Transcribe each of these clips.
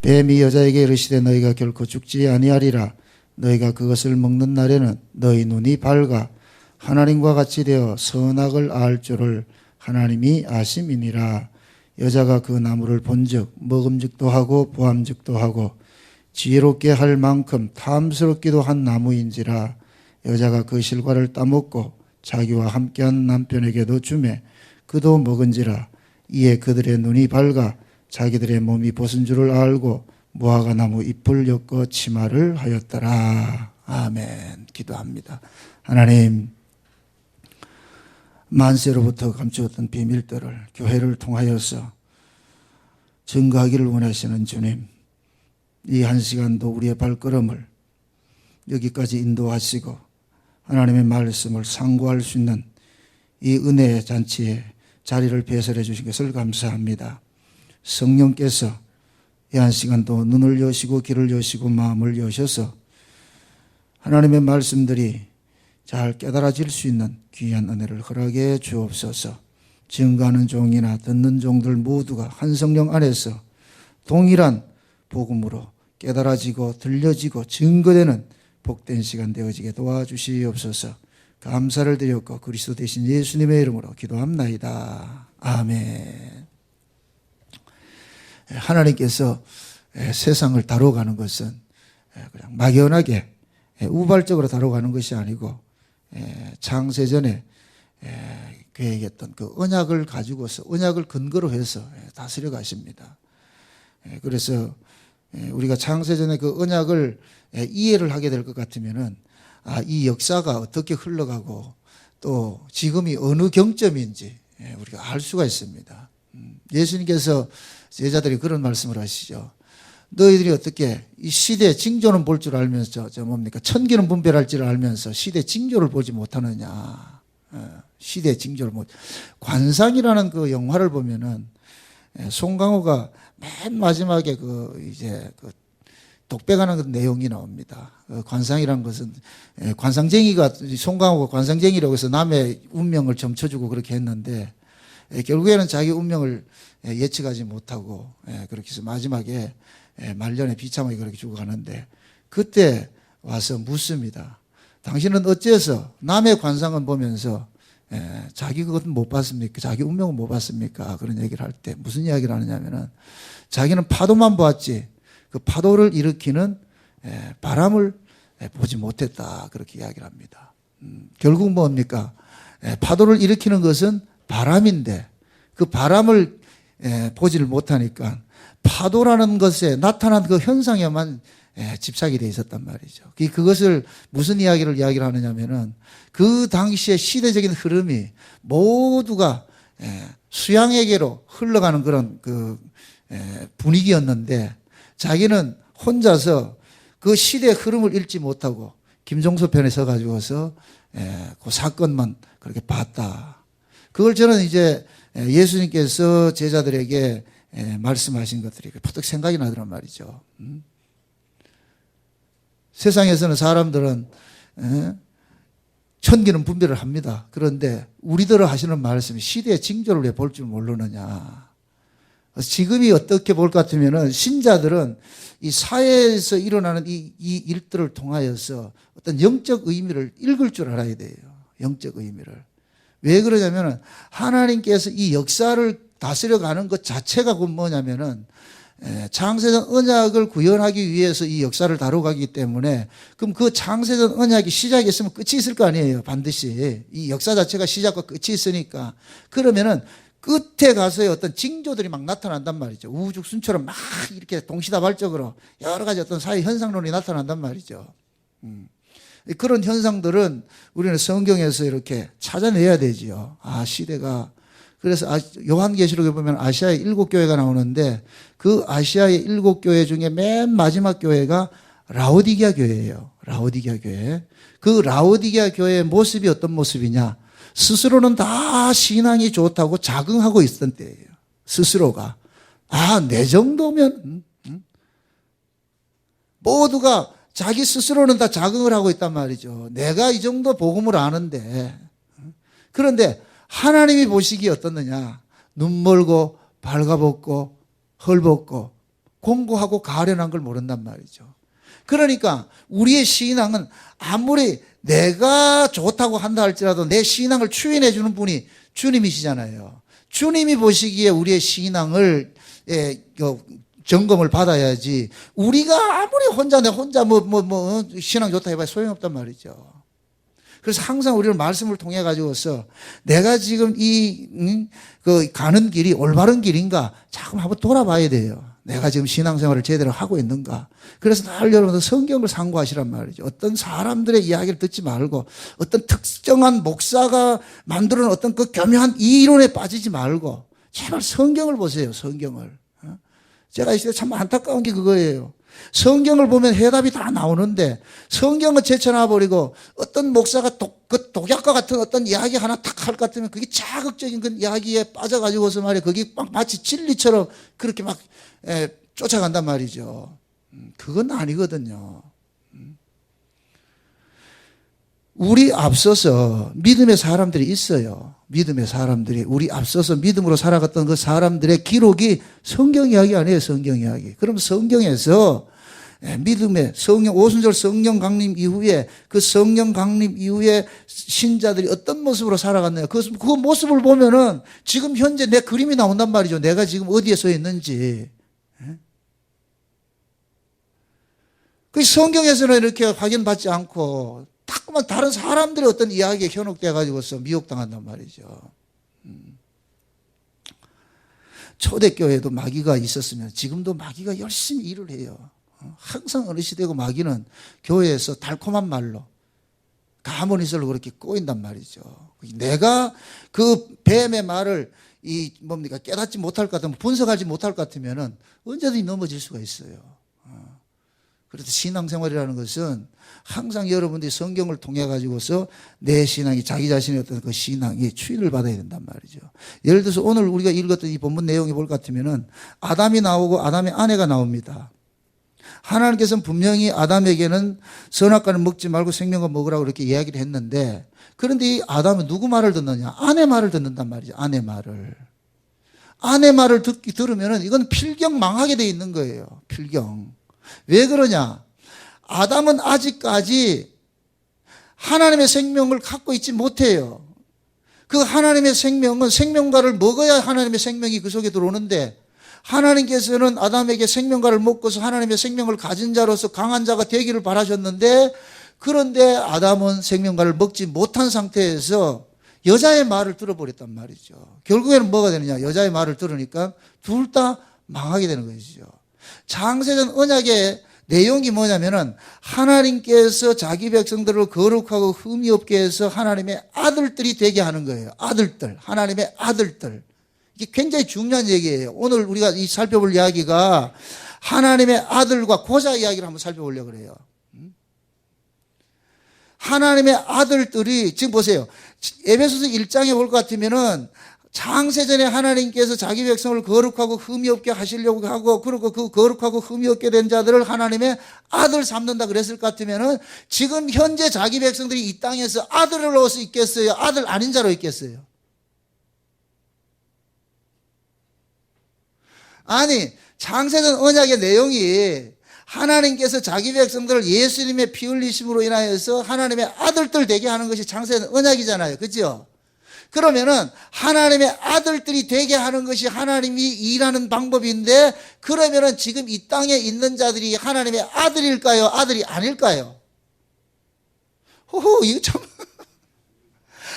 뱀이 여자에게 이르시되 너희가 결코 죽지 아니하리라. 너희가 그것을 먹는 날에는 너희 눈이 밝아 하나님과 같이 되어 선악을 알 줄을 하나님이 아심이니라. 여자가 그 나무를 본즉 먹음직도 하고 보암직도 하고 지혜롭게 할 만큼 탐스럽기도 한 나무인지라. 여자가 그 실과를 따먹고 자기와 함께한 남편에게도 주매 그도 먹은지라. 이에 그들의 눈이 밝아 자기들의 몸이 벗은 줄을 알고 무화과 나무 잎을 엮어 치마를 하였더라. 아멘. 기도합니다. 하나님, 만세로부터 감추었던 비밀들을 교회를 통하여서 증거하기를 원하시는 주님, 이 한 시간도 우리의 발걸음을 여기까지 인도하시고 하나님의 말씀을 상고할 수 있는 이 은혜의 잔치에 자리를 배설해 주신 것을 감사합니다. 성령께서 이 한 시간도 눈을 여시고 귀를 여시고 마음을 여셔서 하나님의 말씀들이 잘 깨달아질 수 있는 귀한 은혜를 허락해 주옵소서. 증거하는 종이나 듣는 종들 모두가 한 성령 안에서 동일한 복음으로 깨달아지고 들려지고 증거되는 복된 시간 되어지게 도와주시옵소서. 감사를 드렸고 그리스도 대신 예수님의 이름으로 기도합나이다. 아멘. 하나님께서 세상을 다뤄가는 것은 그냥 막연하게 우발적으로 다뤄가는 것이 아니고 창세전에 계획했던 그 언약을 가지고서 언약을 근거로 해서 다스려 가십니다. 그래서 우리가 창세전에 그 언약을 이해를 하게 될 것 같으면은 이 역사가 어떻게 흘러가고 또 지금이 어느 경점인지 우리가 알 수가 있습니다. 예수님께서 제자들이 그런 말씀을 하시죠. 너희들이 어떻게 이 시대 징조는 볼 줄 알면서 천기는 분별할 줄 알면서 시대 징조를 보지 못하느냐. 시대 징조를 못. 관상이라는 그 영화를 보면은 송강호가 맨 마지막에 이제 독백하는 그 내용이 나옵니다. 관상이라는 것은 관상쟁이가 송강호가 관상쟁이라고 해서 남의 운명을 점쳐주고 그렇게 했는데 결국에는 자기 운명을 예측하지 못하고 그렇게 해서 마지막에 말년에 비참하게 그렇게 죽어가는데 그때 와서 묻습니다. 당신은 어째서 남의 관상은 보면서 자기 그것은 못 봤습니까? 자기 운명은 못 봤습니까? 그런 얘기를 할 때 무슨 이야기를 하느냐면은 자기는 파도만 보았지 그 파도를 일으키는 바람을 보지 못했다. 그렇게 이야기를 합니다. 결국 뭡니까? 파도를 일으키는 것은 바람인데 그 바람을 보지를 못하니까 파도라는 것에 나타난 그 현상에만 집착이 돼 있었단 말이죠. 그것을 무슨 이야기를 하느냐면은 그 당시의 시대적인 흐름이 모두가 수양에게로 흘러가는 그런 그 분위기였는데 자기는 혼자서 그 시대의 흐름을 읽지 못하고 김종서 편에 서가지고서 그 사건만 그렇게 봤다. 그걸 저는 이제 예수님께서 제자들에게 말씀하신 것들이 퍼뜩 생각이 나더란 말이죠. 세상에서는 사람들은 천기는 분별을 합니다. 그런데 우리들을 하시는 말씀이 시대의 징조를 왜 볼 줄 모르느냐. 지금이 어떻게 볼 것 같으면은 신자들은 이 사회에서 일어나는 이 일들을 통하여서 어떤 영적 의미를 읽을 줄 알아야 돼요. 영적 의미를. 왜 그러냐면은 하나님께서 이 역사를 다스려가는 것 자체가 뭐냐면은 창세전 언약을 구현하기 위해서 이 역사를 다뤄가기 때문에 그럼 그 창세전 언약이 시작이 있으면 끝이 있을 거 아니에요. 반드시. 이 역사 자체가 시작과 끝이 있으니까. 그러면은 끝에 가서의 어떤 징조들이 막 나타난단 말이죠. 우후죽순처럼 막 이렇게 동시다발적으로 여러 가지 어떤 사회 현상론이 나타난단 말이죠. 그런 현상들은 우리는 성경에서 이렇게 찾아내야 되지요. 시대가. 그래서 요한계시록에 보면 아시아의 7교회가 나오는데 그 아시아의 7교회 중에 맨 마지막 교회가 라오디게아 교회예요. 라오디게아 교회. 그 라오디게아 교회의 모습이 어떤 모습이냐. 스스로는 다 신앙이 좋다고 자긍하고 있던 때예요. 스스로가. 내 정도면 모두가 자기 스스로는 다 자긍을 하고 있단 말이죠. 내가 이 정도 복음을 아는데. 그런데 하나님이 보시기에 어떻느냐. 눈 멀고 발가벗고 헐벗고 공고하고 가련한 걸 모른단 말이죠. 그러니까 우리의 신앙은 아무리 내가 좋다고 한다 할지라도 내 신앙을 추인해 주는 분이 주님이시잖아요. 주님이 보시기에 우리의 신앙을 점검을 받아야지, 우리가 아무리 혼자 신앙 좋다 해봐야 소용없단 말이죠. 그래서 항상 우리는 말씀을 통해 가지고서 내가 지금 가는 길이 올바른 길인가 자꾸 한번 돌아봐야 돼요. 내가 지금 신앙생활을 제대로 하고 있는가. 그래서 늘 여러분들 성경을 상고하시란 말이죠. 어떤 사람들의 이야기를 듣지 말고 어떤 특정한 목사가 만드는 어떤 그 교묘한 이론에 빠지지 말고 제발 성경을 보세요. 성경을. 제가 이 시대에 참 안타까운 게 그거예요. 성경을 보면 해답이 다 나오는데 성경을 제쳐놔버리고 어떤 목사가 독약과 같은 어떤 이야기 하나 탁 할 것 같으면 그게 자극적인 그 이야기에 빠져가지고서 말이야, 그게 마치 진리처럼 그렇게 막 쫓아간단 말이죠. 그건 아니거든요. 우리 앞서서 믿음의 사람들이 있어요. 믿음의 사람들이, 우리 앞서서 믿음으로 살아갔던 그 사람들의 기록이 성경 이야기 아니에요. 성경 이야기. 그럼 성경에서 믿음의 오순절 성령 강림 이후에 그 성령 강림 이후에 신자들이 어떤 모습으로 살아갔나요? 그 모습을 보면은 지금 현재 내 그림이 나온단 말이죠. 내가 지금 어디에 서 있는지. 그 성경에서는 이렇게 확인받지 않고 자꾸만 다른 사람들의 어떤 이야기에 현혹돼 가지고서 미혹당한단 말이죠. 초대교회도 마귀가 있었으면 지금도 마귀가 열심히 일을 해요. 항상 어느 시대고 마귀는 교회에서 달콤한 말로 가모니설로 그렇게 꼬인단 말이죠. 내가 그 뱀의 말을 깨닫지 못할 것 같으면, 분석하지 못할 것 같으면은 언제든지 넘어질 수가 있어요. 그래서 신앙생활이라는 것은 항상 여러분들이 성경을 통해 가지고서 내 신앙이, 자기 자신의 어떤 그 신앙이 추인을 받아야 된단 말이죠. 예를 들어서 오늘 우리가 읽었던 이 본문 내용이 볼 것 같으면은 아담이 나오고 아담의 아내가 나옵니다. 하나님께서는 분명히 아담에게는 선악과는 먹지 말고 생명과 먹으라고 이렇게 이야기를 했는데, 그런데 이 아담은 누구 말을 듣느냐? 아내 말을 듣는단 말이죠. 아내 말을. 아내 말을 들으면은 이건 필경 망하게 돼 있는 거예요. 필경. 왜 그러냐? 아담은 아직까지 하나님의 생명을 갖고 있지 못해요. 그 하나님의 생명은 생명과를 먹어야 하나님의 생명이 그 속에 들어오는데, 하나님께서는 아담에게 생명과를 먹고서 하나님의 생명을 가진 자로서 강한 자가 되기를 바라셨는데, 그런데 아담은 생명과를 먹지 못한 상태에서 여자의 말을 들어버렸단 말이죠. 결국에는 뭐가 되느냐? 여자의 말을 들으니까 둘 다 망하게 되는 것이죠. 창세전 언약의 내용이 뭐냐면은 하나님께서 자기 백성들을 거룩하고 흠이 없게 해서 하나님의 아들들이 되게 하는 거예요. 아들들, 하나님의 아들들. 이게 굉장히 중요한 얘기예요. 오늘 우리가 이 살펴볼 이야기가 하나님의 아들과 고자 이야기를 한번 살펴보려고 그래요. 하나님의 아들들이, 지금 보세요. 에베소서 1장에 볼 것 같으면은 창세전에 하나님께서 자기 백성을 거룩하고 흠이 없게 하시려고 하고, 그리고 그 거룩하고 흠이 없게 된 자들을 하나님의 아들 삼는다 그랬을 것 같으면은 지금 현재 자기 백성들이 이 땅에서 아들로서 있겠어요? 아들 아닌 자로 있겠어요? 아니, 창세전 언약의 내용이 하나님께서 자기 백성들을 예수님의 피 흘리심으로 인하여서 하나님의 아들들 되게 하는 것이 창세전 언약이잖아요. 그죠? 그러면은 하나님의 아들들이 되게 하는 것이 하나님이 일하는 방법인데, 그러면은 지금 이 땅에 있는 자들이 하나님의 아들일까요? 아들이 아닐까요? 호호, 이거 참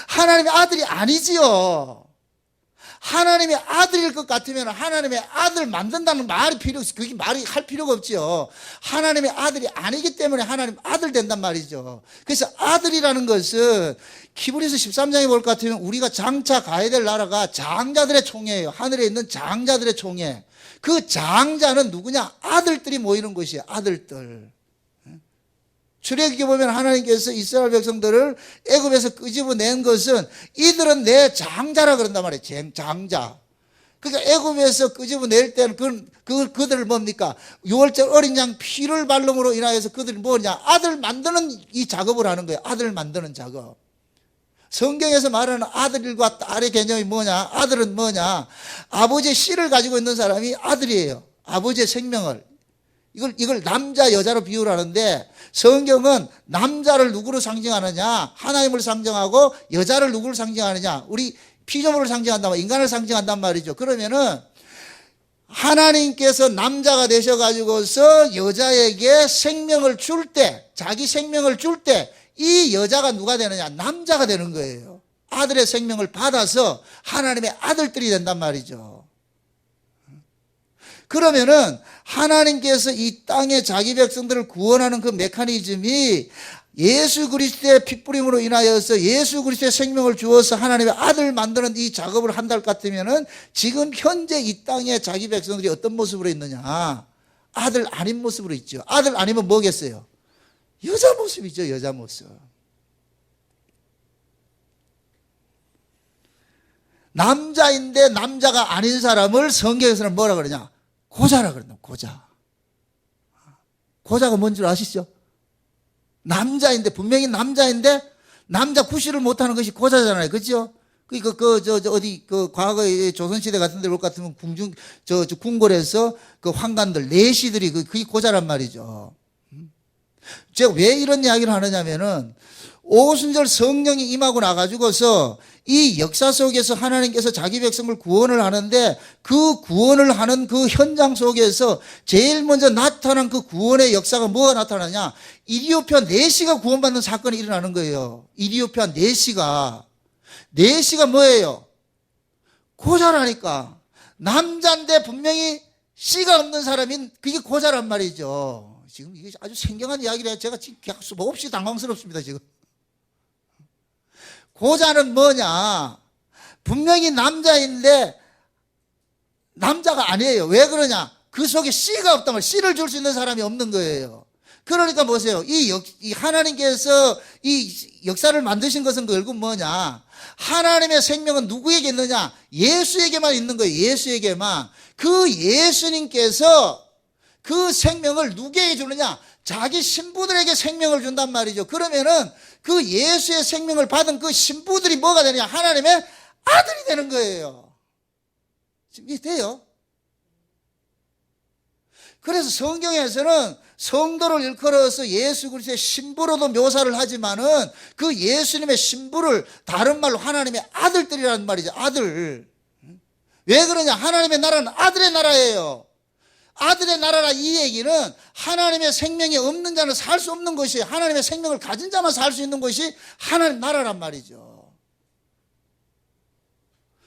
하나님의 아들이 아니지요. 하나님의 아들일 것 같으면 하나님의 아들 만든다는 말이 그게 말이 할 필요가 없죠. 하나님의 아들이 아니기 때문에 하나님 아들 된단 말이죠. 그래서 아들이라는 것은 히브리서 13장에 볼 것 같으면 우리가 장차 가야 될 나라가 장자들의 총회예요. 하늘에 있는 장자들의 총회. 그 장자는 누구냐? 아들들이 모이는 것이에요. 아들들. 출애굽기에 보면 하나님께서 이스라엘 백성들을 애굽에서 끄집어낸 것은 이들은 내 장자라 그런단 말이에요. 장자. 그러니까 애굽에서 끄집어낼 때는 그들을 뭡니까? 6월절 어린 양 피를 발름으로 인하여서 그들이 뭐냐? 아들 만드는 이 작업을 하는 거예요. 아들 만드는 작업. 성경에서 말하는 아들과 딸의 개념이 뭐냐? 아들은 뭐냐? 아버지의 씨를 가지고 있는 사람이 아들이에요. 아버지의 생명을. 이걸 남자, 여자로 비유를 하는데 성경은 남자를 누구로 상징하느냐? 하나님을 상징하고 여자를 누구를 상징하느냐? 우리 피조물을 상징한단 말이죠. 인간을 상징한단 말이죠. 그러면은 하나님께서 남자가 되셔가지고서 여자에게 생명을 줄 때, 자기 생명을 줄 때 이 여자가 누가 되느냐? 남자가 되는 거예요. 아들의 생명을 받아서 하나님의 아들들이 된단 말이죠. 그러면은 하나님께서 이 땅에 자기 백성들을 구원하는 그 메커니즘이 예수 그리스도의 핏부림으로 인하여서 예수 그리스도의 생명을 주어서 하나님의 아들을 만드는 이 작업을 한다 같으면은 지금 현재 이 땅에 자기 백성들이 어떤 모습으로 있느냐? 아들 아닌 모습으로 있죠. 아들 아니면 뭐겠어요? 여자 모습이죠. 여자 모습. 남자인데 남자가 아닌 사람을 성경에서는 뭐라 그러냐? 고자라 그런다. 고자. 고자가 뭔 줄 아시죠? 남자인데, 분명히 남자인데 남자 구실을 못하는 것이 고자잖아요. 그죠? 과거에 조선시대 같은 데 올 것 같으면 궁궐에서 그 황관들, 내시들이 그게 고자란 말이죠. 제가 왜 이런 이야기를 하느냐면은 오순절 성령이 임하고 나가지고서 이 역사 속에서 하나님께서 자기 백성을 구원을 하는데 그 구원을 하는 그 현장 속에서 제일 먼저 나타난 그 구원의 역사가 뭐가 나타나냐? 이디오피아 내시가 구원받는 사건이 일어나는 거예요. 이디오피아 내시가 뭐예요? 고자라니까. 남자인데 분명히 씨가 없는 사람인 그게 고자란 말이죠. 지금 이게 아주 생경한 이야기를 해요. 제가 지금 몹시 당황스럽습니다, 지금. 고자는 뭐냐? 분명히 남자인데 남자가 아니에요. 왜 그러냐? 그 속에 씨가 없단 말이에요. 씨를 줄 수 있는 사람이 없는 거예요. 그러니까 보세요. 이 하나님께서 이 역사를 만드신 것은 결국 뭐냐? 하나님의 생명은 누구에게 있느냐? 예수에게만 있는 거예요. 예수에게만. 그 예수님께서 그 생명을 누구에게 주느냐? 자기 신부들에게 생명을 준단 말이죠. 그러면은 그 예수의 생명을 받은 그 신부들이 뭐가 되느냐? 하나님의 아들이 되는 거예요. 지금 이게 돼요? 그래서 성경에서는 성도를 일컬어서 예수 그리스도의 신부로도 묘사를 하지만은 그 예수님의 신부를 다른 말로 하나님의 아들들이라는 말이죠. 아들. 왜 그러냐? 하나님의 나라는 아들의 나라예요. 아들의 나라라 이 얘기는 하나님의 생명이 없는 자는 살 수 없는 것이, 하나님의 생명을 가진 자만 살 수 있는 것이 하나님 나라란 말이죠.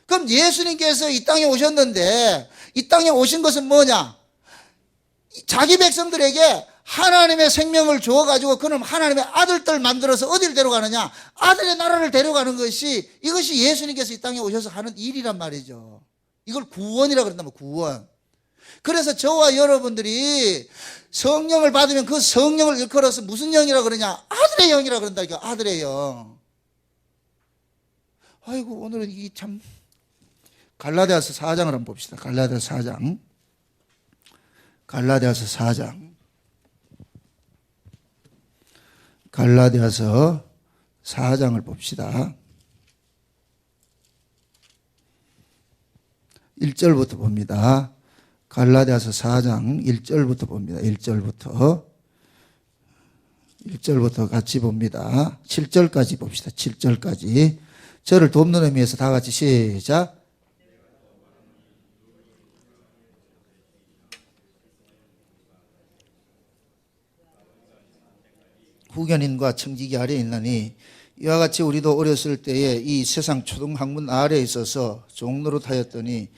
그럼 예수님께서 이 땅에 오셨는데 이 땅에 오신 것은 뭐냐? 자기 백성들에게 하나님의 생명을 주어가지고 그는 하나님의 아들들 만들어서 어디를 데려가느냐? 아들의 나라를 데려가는 것이, 이것이 예수님께서 이 땅에 오셔서 하는 일이란 말이죠. 이걸 구원이라고 그런다면 구원. 그래서 저와 여러분들이 성령을 받으면 그 성령을 일컬어서 무슨 영이라고 그러냐? 아들의 영이라고 그런다니까. 아들의 영. 아이고, 오늘은 이 참, 갈라디아서 4장을 한번 봅시다. 갈라디아서 4장. 갈라디아서 4장. 갈라디아서 4장을 봅시다. 1절부터 봅니다. 갈라디아서 4장 1절부터 봅니다. 1절부터 같이 봅니다. 7절까지 봅시다. 7절까지. 저를 돕는 의미에서 다 같이 시작. 후견인과 청지기 아래에 있나니 이와 같이 우리도 어렸을 때에 이 세상 초등학문 아래에 있어서 종노릇하였더니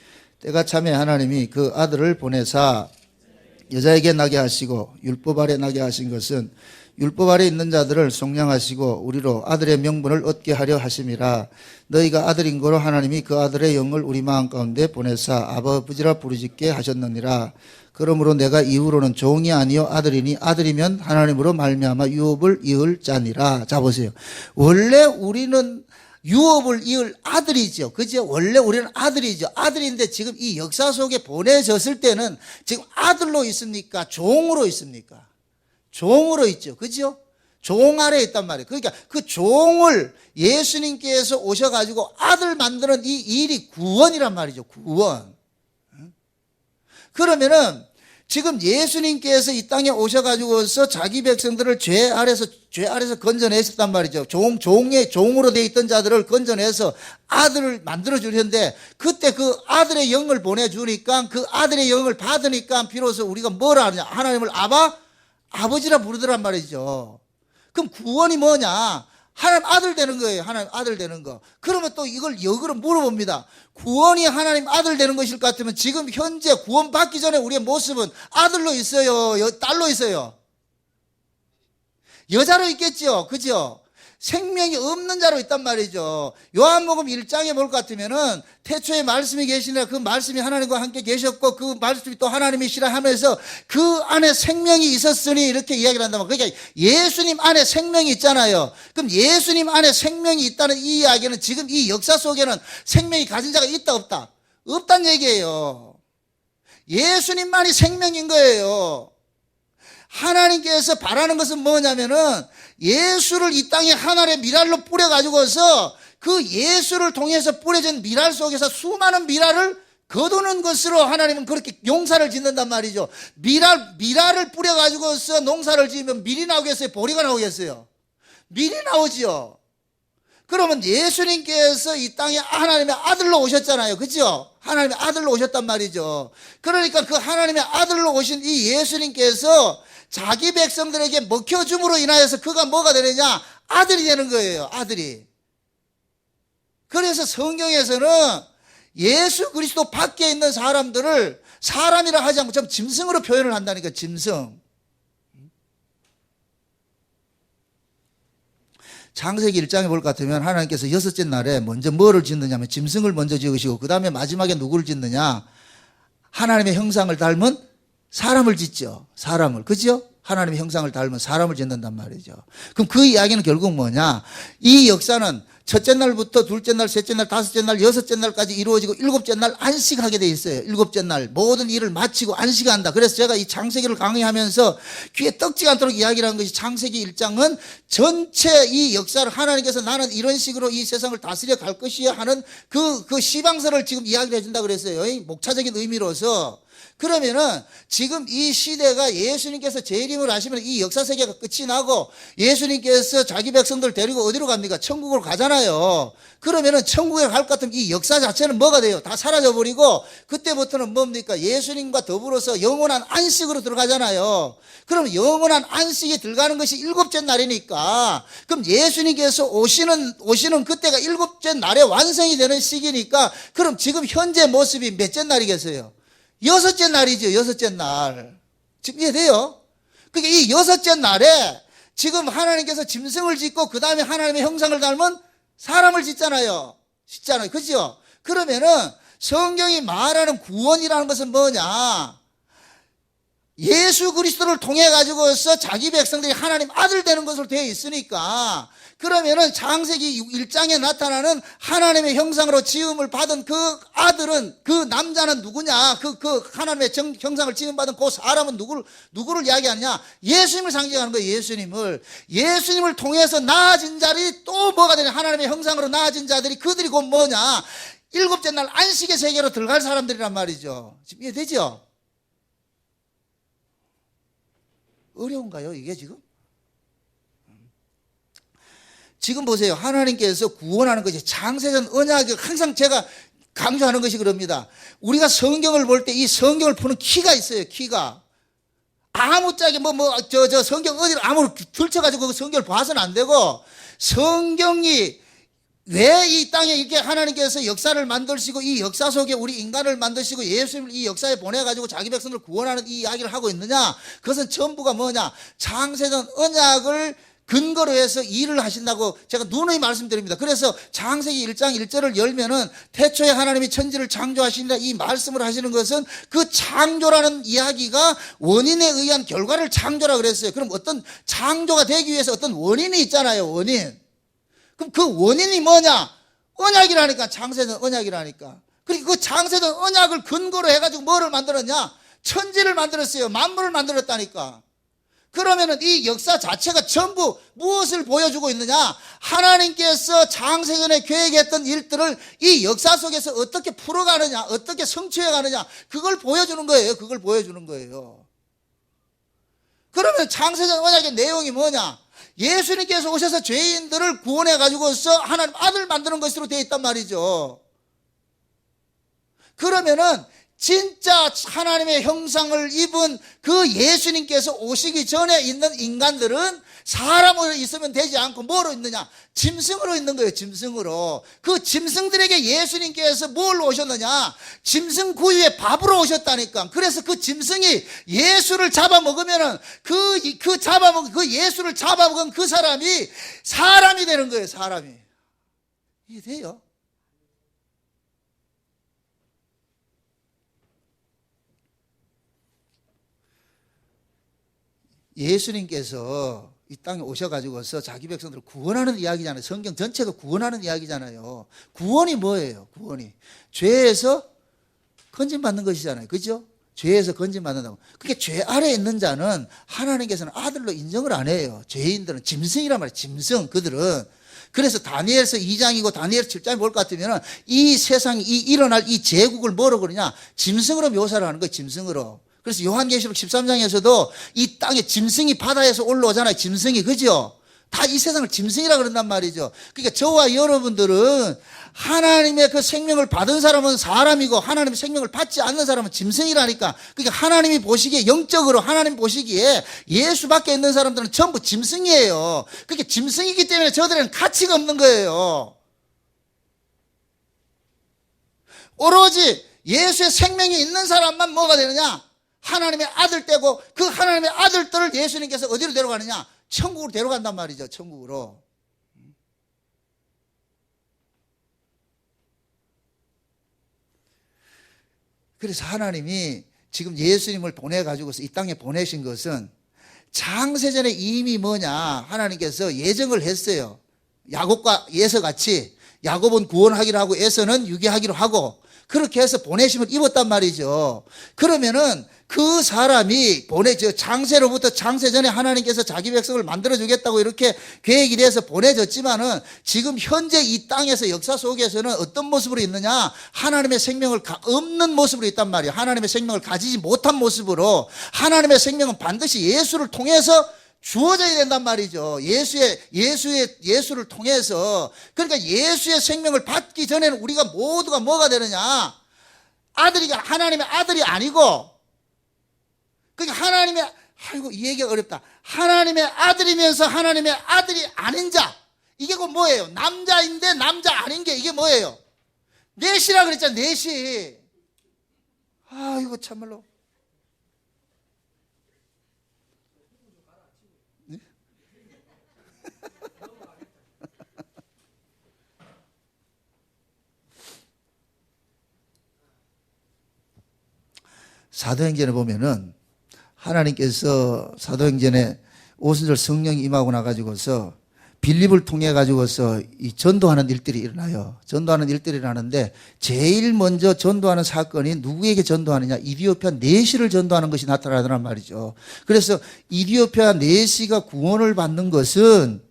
때가 차매 하나님이 그 아들을 보내사 여자에게 나게 하시고 율법 아래 나게 하신 것은 율법 아래 있는 자들을 속량하시고 우리로 아들의 명분을 얻게 하려 하심이라. 너희가 아들인 거로 하나님이 그 아들의 영을 우리 마음 가운데 보내사 아버지라 부르짖게 하셨느니라. 그러므로 내가 이후로는 종이 아니요 아들이니 아들이면 하나님으로 말미암아 유업을 이을 자니라. 자 보세요. 원래 우리는 유업을 이을 아들이죠. 그죠? 원래 우리는 아들이죠. 아들인데 지금 이 역사 속에 보내졌을 때는 지금 아들로 있습니까? 종으로 있습니까? 종으로 있죠. 그죠? 종 아래에 있단 말이에요. 그러니까 그 종을 예수님께서 오셔가지고 아들 만드는 이 일이 구원이란 말이죠. 구원. 그러면은 지금 예수님께서 이 땅에 오셔가지고서 자기 백성들을 죄 아래서 건져내셨단 말이죠. 종으로 되어 있던 자들을 건져내서 아들을 만들어주셨는데, 그때 그 아들의 영을 보내주니까, 그 아들의 영을 받으니까 비로소 우리가 뭐라 하느냐, 하나님을 아버지라 부르더란 말이죠. 그럼 구원이 뭐냐? 하나님 아들 되는 거예요. 하나님 아들 되는 거. 그러면 또 이걸 역으로 물어봅니다. 구원이 하나님 아들 되는 것일 것 같으면 지금 현재 구원 받기 전에 우리의 모습은 아들로 있어요? 딸로 있어요? 여자로 있겠죠? 그죠? 생명이 없는 자로 있단 말이죠. 요한복음 1장에 볼 것 같으면은 태초에 말씀이 계시니라, 그 말씀이 하나님과 함께 계셨고 그 말씀이 또 하나님이시라 하면서 그 안에 생명이 있었으니 이렇게 이야기를 한단 말이에요. 그러니까 예수님 안에 생명이 있잖아요. 그럼 예수님 안에 생명이 있다는 이 이야기는 지금 이 역사 속에는 생명이 가진 자가 있다 없다? 없단 얘기예요. 예수님만이 생명인 거예요. 하나님께서 바라는 것은 뭐냐면은 예수를 이 땅에 하늘의 미랄로 뿌려가지고서 그 예수를 통해서 뿌려진 미랄 속에서 수많은 미랄을 거두는 것으로 하나님은 그렇게 용사를 짓는단 말이죠. 미랄을 뿌려가지고서 농사를 지으면 밀이 나오겠어요? 보리가 나오겠어요? 밀이 나오지요. 그러면 예수님께서 이 땅에 하나님의 아들로 오셨잖아요. 그죠? 하나님의 아들로 오셨단 말이죠. 그러니까 그 하나님의 아들로 오신 이 예수님께서 자기 백성들에게 먹혀줌으로 인하여서 그가 뭐가 되느냐? 아들이 되는 거예요. 아들이. 그래서 성경에서는 예수 그리스도 밖에 있는 사람들을 사람이라 하지 않고 좀 짐승으로 표현을 한다니까. 짐승. 창세기 1장에 볼 것 같으면 하나님께서 6째 날에 먼저 뭐를 짓느냐 하면 짐승을 먼저 지으시고 그 다음에 마지막에 누구를 짓느냐? 하나님의 형상을 닮은 사람을 짓죠. 사람을. 그죠? 하나님의 형상을 닮은 사람을 짓는단 말이죠. 그럼 그 이야기는 결국 뭐냐? 이 역사는 첫째 날부터 둘째 날, 셋째 날, 다섯째 날, 여섯째 날까지 이루어지고 일곱째 날 안식하게 돼 있어요. 일곱째 날 모든 일을 마치고 안식한다. 그래서 제가 이 창세기를 강의하면서 귀에 떡지가 않도록 이야기를 한 것이 창세기 1장은 전체 이 역사를 하나님께서 나는 이런 식으로 이 세상을 다스려 갈 것이야 하는 그 시방서를 지금 이야기를 해준다 그랬어요. 목차적인 의미로서. 그러면은 지금 이 시대가 예수님께서 재림을 하시면 이 역사 세계가 끝이 나고 예수님께서 자기 백성들 데리고 어디로 갑니까? 천국으로 가잖아요. 그러면은 천국에 갈 것 같으면 이 역사 자체는 뭐가 돼요? 다 사라져버리고 그때부터는 뭡니까? 예수님과 더불어서 영원한 안식으로 들어가잖아요. 그럼 영원한 안식에 들어가는 것이 일곱째 날이니까 그럼 예수님께서 오시는 그때가 일곱째 날에 완성이 되는 시기니까 그럼 지금 현재 모습이 몇째 날이겠어요? 여섯째 날이죠. 여섯째 날. 지금 이해돼요? 그러니까 이 여섯째 날에 지금 하나님께서 짐승을 짓고 그 다음에 하나님의 형상을 닮은 사람을 짓잖아요. 그죠? 그러면은 성경이 말하는 구원이라는 것은 뭐냐? 예수 그리스도를 통해 가지고서 자기 백성들이 하나님 아들 되는 것으로 되어 있으니까 그러면은 창세기 1장에 나타나는 하나님의 형상으로 지음을 받은 그 아들은 그 남자는 누구냐? 그 하나님의 형상을 지음 받은 그 사람은 누구를 이야기하느냐? 예수님을 상징하는 거예요. 예수님을 통해서 나아진 자들이 또 뭐가 되냐? 하나님의 형상으로 나아진 자들이 그들이 곧 뭐냐? 일곱째 날 안식의 세계로 들어갈 사람들이란 말이죠. 지금 이해되죠? 어려운가요, 이게 지금? 지금 보세요. 하나님께서 구원하는 것이 창세전 언약이 항상 제가 강조하는 것이 그럽니다. 우리가 성경을 볼 때 이 성경을 푸는 키가 있어요. 키가. 아무짝에 성경 어디를 아무로 들쳐가지고 그 성경을 봐서는 안 되고 성경이 왜 이 땅에 이렇게 하나님께서 역사를 만드시고 이 역사 속에 우리 인간을 만드시고 예수님을 이 역사에 보내가지고 자기 백성을 구원하는 이 이야기를 하고 있느냐? 그것은 전부가 뭐냐? 창세전 언약을 근거로 해서 일을 하신다고 제가 누누이 말씀드립니다. 그래서 창세기 1장 1절을 열면은 태초에 하나님이 천지를 창조하시니라 이 말씀을 하시는 것은 그 창조라는 이야기가 원인에 의한 결과를 창조라 그랬어요. 그럼 어떤 창조가 되기 위해서 어떤 원인이 있잖아요. 원인. 그럼 그 원인이 뭐냐? 언약이라니까. 창세전 언약이라니까. 그리고 그 창세전 언약을 근거로 해가지고 뭐를 만들었냐? 천지를 만들었어요. 만물을 만들었다니까. 그러면은 이 역사 자체가 전부 무엇을 보여주고 있느냐? 하나님께서 창세전에 계획했던 일들을 이 역사 속에서 어떻게 풀어가느냐, 어떻게 성취해가느냐, 그걸 보여주는 거예요. 그걸 보여주는 거예요. 그러면 창세전 언약의 내용이 뭐냐? 예수님께서 오셔서 죄인들을 구원해 가지고서 하나님 아들 만드는 것으로 되어 있단 말이죠. 그러면은 진짜 하나님의 형상을 입은 그 예수님께서 오시기 전에 있는 인간들은 사람으로 있으면 되지 않고 뭐로 있느냐? 짐승으로 있는 거예요. 짐승으로. 그 짐승들에게 예수님께서 뭘로 오셨느냐? 짐승 구유의 밥으로 오셨다니까. 그래서 그 짐승이 예수를 잡아먹으면은 그 예수를 잡아먹은 그 사람이 사람이 되는 거예요. 사람이. 이해돼요? 예수님께서 이 땅에 오셔가지고서 자기 백성들을 구원하는 이야기잖아요. 성경 전체가 구원하는 이야기잖아요. 구원이 뭐예요? 구원이 죄에서 건진받는 것이잖아요. 그죠? 죄에서 건진받는다고. 그게 죄 아래에 있는 자는 하나님께서는 아들로 인정을 안 해요. 죄인들은 짐승이란 말이에요. 짐승. 그들은. 그래서 다니엘서 2장이고 다니엘 7장이 뭘 것 같으면 이 세상이 일어날 이 제국을 뭐로 그러냐? 짐승으로 묘사를 하는 거예요. 짐승으로. 그래서 요한계시록 13장에서도 이 땅에 짐승이 바다에서 올라오잖아요. 짐승이. 그죠? 다 이 세상을 짐승이라 그런단 말이죠. 그러니까 저와 여러분들은 하나님의 그 생명을 받은 사람은 사람이고 하나님의 생명을 받지 않는 사람은 짐승이라니까. 그러니까 하나님이 보시기에 영적으로 하나님 보시기에 예수 밖에 있는 사람들은 전부 짐승이에요. 그러니까 짐승이기 때문에 저들에는 가치가 없는 거예요. 오로지 예수의 생명이 있는 사람만 뭐가 되느냐? 하나님의 아들 떼고 그 하나님의 아들들을 예수님께서 어디로 데려가느냐? 천국으로 데려간단 말이죠. 천국으로. 그래서 하나님이 지금 예수님을 보내가지고서 이 땅에 보내신 것은 창세전에 이미 뭐냐? 하나님께서 예정을 했어요. 야곱과 에서 같이 야곱은 구원하기로 하고 에서는 유기하기로 하고 그렇게 해서 보내심을 입었단 말이죠. 그러면은 그 사람이 창세로부터 창세전에 하나님께서 자기 백성을 만들어주겠다고 이렇게 계획이 돼서 보내졌지만은 지금 현재 이 땅에서 역사 속에서는 어떤 모습으로 있느냐? 하나님의 생명을 없는 모습으로 있단 말이에요. 하나님의 생명을 가지지 못한 모습으로. 하나님의 생명은 반드시 예수를 통해서 주어져야 된단 말이죠. 예수를 통해서. 그러니까 예수의 생명을 받기 전에는 우리가 모두가 뭐가 되느냐? 하나님의 아들이 아니고, 그러니까 이 얘기가 어렵다. 하나님의 아들이면서 하나님의 아들이 아닌 자. 이게 그 뭐예요? 남자인데 남자 아닌 게 이게 뭐예요? 넷이라 그랬잖아, 넷이. 이거 참말로. 사도행전에 보면은 하나님께서 사도행전에 오순절 성령이 임하고 나가지고서 빌립을 통해 가지고서 이 전도하는 일들이 일어나요. 전도하는 일들이 일어나는데 제일 먼저 전도하는 사건이 누구에게 전도하느냐? 이디오피아 내시를 전도하는 것이 나타나더란 말이죠. 그래서 이디오피아 내시가 구원을 받는 것은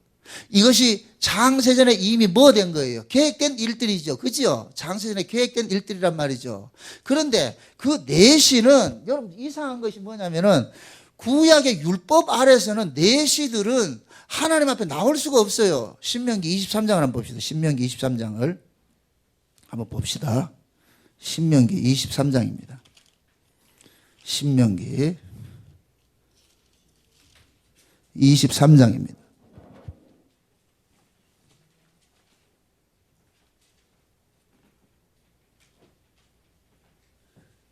이것이 창세전에 이미 뭐 된 거예요? 계획된 일들이죠. 그죠? 창세전에 계획된 일들이란 말이죠. 그런데 그 내시는 여러분 이상한 것이 뭐냐면은 구약의 율법 아래서는 내시들은 하나님 앞에 나올 수가 없어요. 신명기 23장을 한번 봅시다. 신명기 23장을 한번 봅시다. 신명기 23장입니다. 신명기 23장입니다.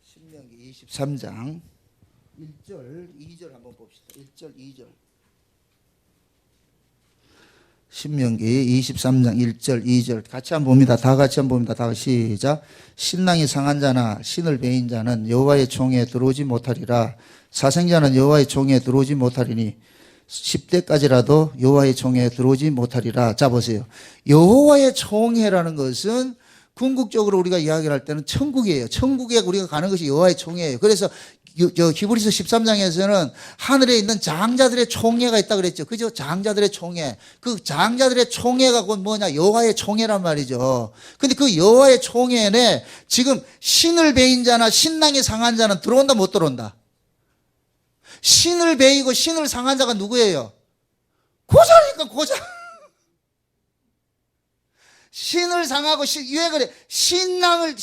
신명기 23장 1절, 2절 한번 봅시다. 1절, 2절. 신명기 23장 1절, 2절 같이 한번 봅니다. 다 같이 한번 봅니다. 다 같이 시작. 신랑이 상한 자나 신을 베인 자는 여호와의 총에 들어오지 못하리라. 사생자는 여호와의 총에 들어오지 못하리니 10대까지라도 여호와의 총에 들어오지 못하리라. 자 보세요. 여호와의 총회라는 것은 궁극적으로 우리가 이야기를 할 때는 천국이에요. 천국에 우리가 가는 것이 여호와의 총회예요. 그래서 히브리서 13장에서는 하늘에 있는 장자들의 총회가 있다 그랬죠. 그죠? 장자들의 총회. 그 장자들의 총회가 곧 뭐냐? 여호와의 총회란 말이죠. 근데 그 여호와의 총회에 지금 신을 베인 자나 신랑이 상한 자는 들어온다 못 들어온다? 신을 베이고 신을 상한 자가 누구예요? 고자니까 고자. 신을 상하고 왜 그래? 신랑이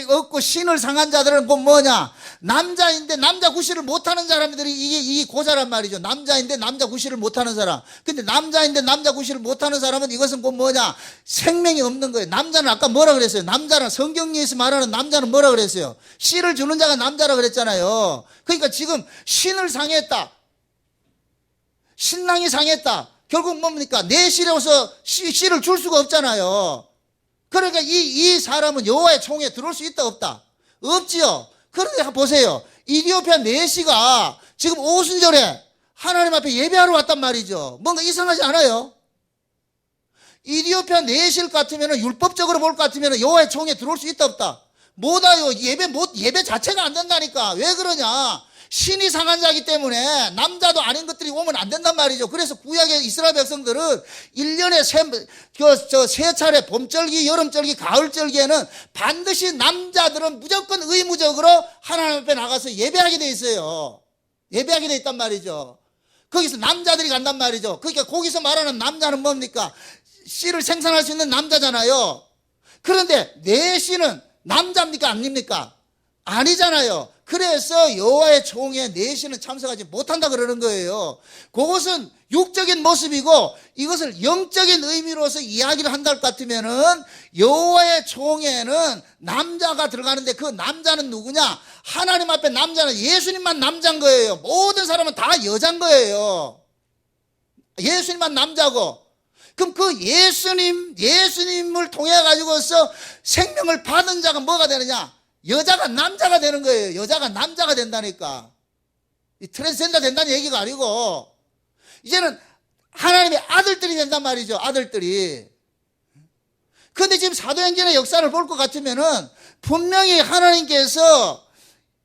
없고 신을 상한 자들은 곧 뭐냐? 남자인데 남자 구실을 못하는 사람들이 이게 고자란 말이죠. 남자인데 남자 구실을 못하는 사람. 근데 남자인데 남자 구실을 못하는 사람은 이것은 곧 뭐냐? 생명이 없는 거예요. 남자는 아까 뭐라 그랬어요? 남자는 성경에서 말하는 남자는 뭐라 그랬어요? 씨를 주는 자가 남자라 그랬잖아요. 그러니까 지금 신을 상했다. 신랑이 상했다. 결국 뭡니까? 내 씨로서 씨를 줄 수가 없잖아요. 그러니까 이 사람은 여호와의 총회에 들어올 수 있다 없다? 없지요. 그런데 보세요. 이디오피아 내시가 지금 오순절에 하나님 앞에 예배하러 왔단 말이죠. 뭔가 이상하지 않아요? 이디오피아 내실 같으면 율법적으로 볼 것 같으면 여호와의 총회에 들어올 수 있다 없다? 못와요. 예배 자체가 안 된다니까. 왜 그러냐? 신이 상한 자이기 때문에 남자도 아닌 것들이 오면 안 된단 말이죠. 그래서 구약의 이스라엘 백성들은 1년에 세 차례 봄절기, 여름절기, 가을절기에는 반드시 남자들은 무조건 의무적으로 하나님 앞에 나가서 예배하게 돼 있어요. 예배하게 돼 있단 말이죠. 거기서 남자들이 간단 말이죠. 그러니까 거기서 말하는 남자는 뭡니까? 씨를 생산할 수 있는 남자잖아요. 그런데 내 씨는 남자입니까? 아닙니까? 아니잖아요. 그래서 여호와의 총회에 내시는 참석하지 못한다 그러는 거예요. 그것은 육적인 모습이고 이것을 영적인 의미로서 이야기를 한다 같으면은 여호와의 총회는 남자가 들어가는데 그 남자는 누구냐? 하나님 앞에 남자는 예수님만 남자인 거예요. 모든 사람은 다 여자인 거예요. 예수님만 남자고. 그럼 그 예수님을 통해 가지고서 생명을 받은 자가 뭐가 되느냐? 여자가 남자가 되는 거예요. 여자가 남자가 된다니까. 이 트랜스젠더 된다는 얘기가 아니고 이제는 하나님의 아들들이 된단 말이죠. 아들들이. 그런데 지금 사도행전의 역사를 볼 것 같으면은 분명히 하나님께서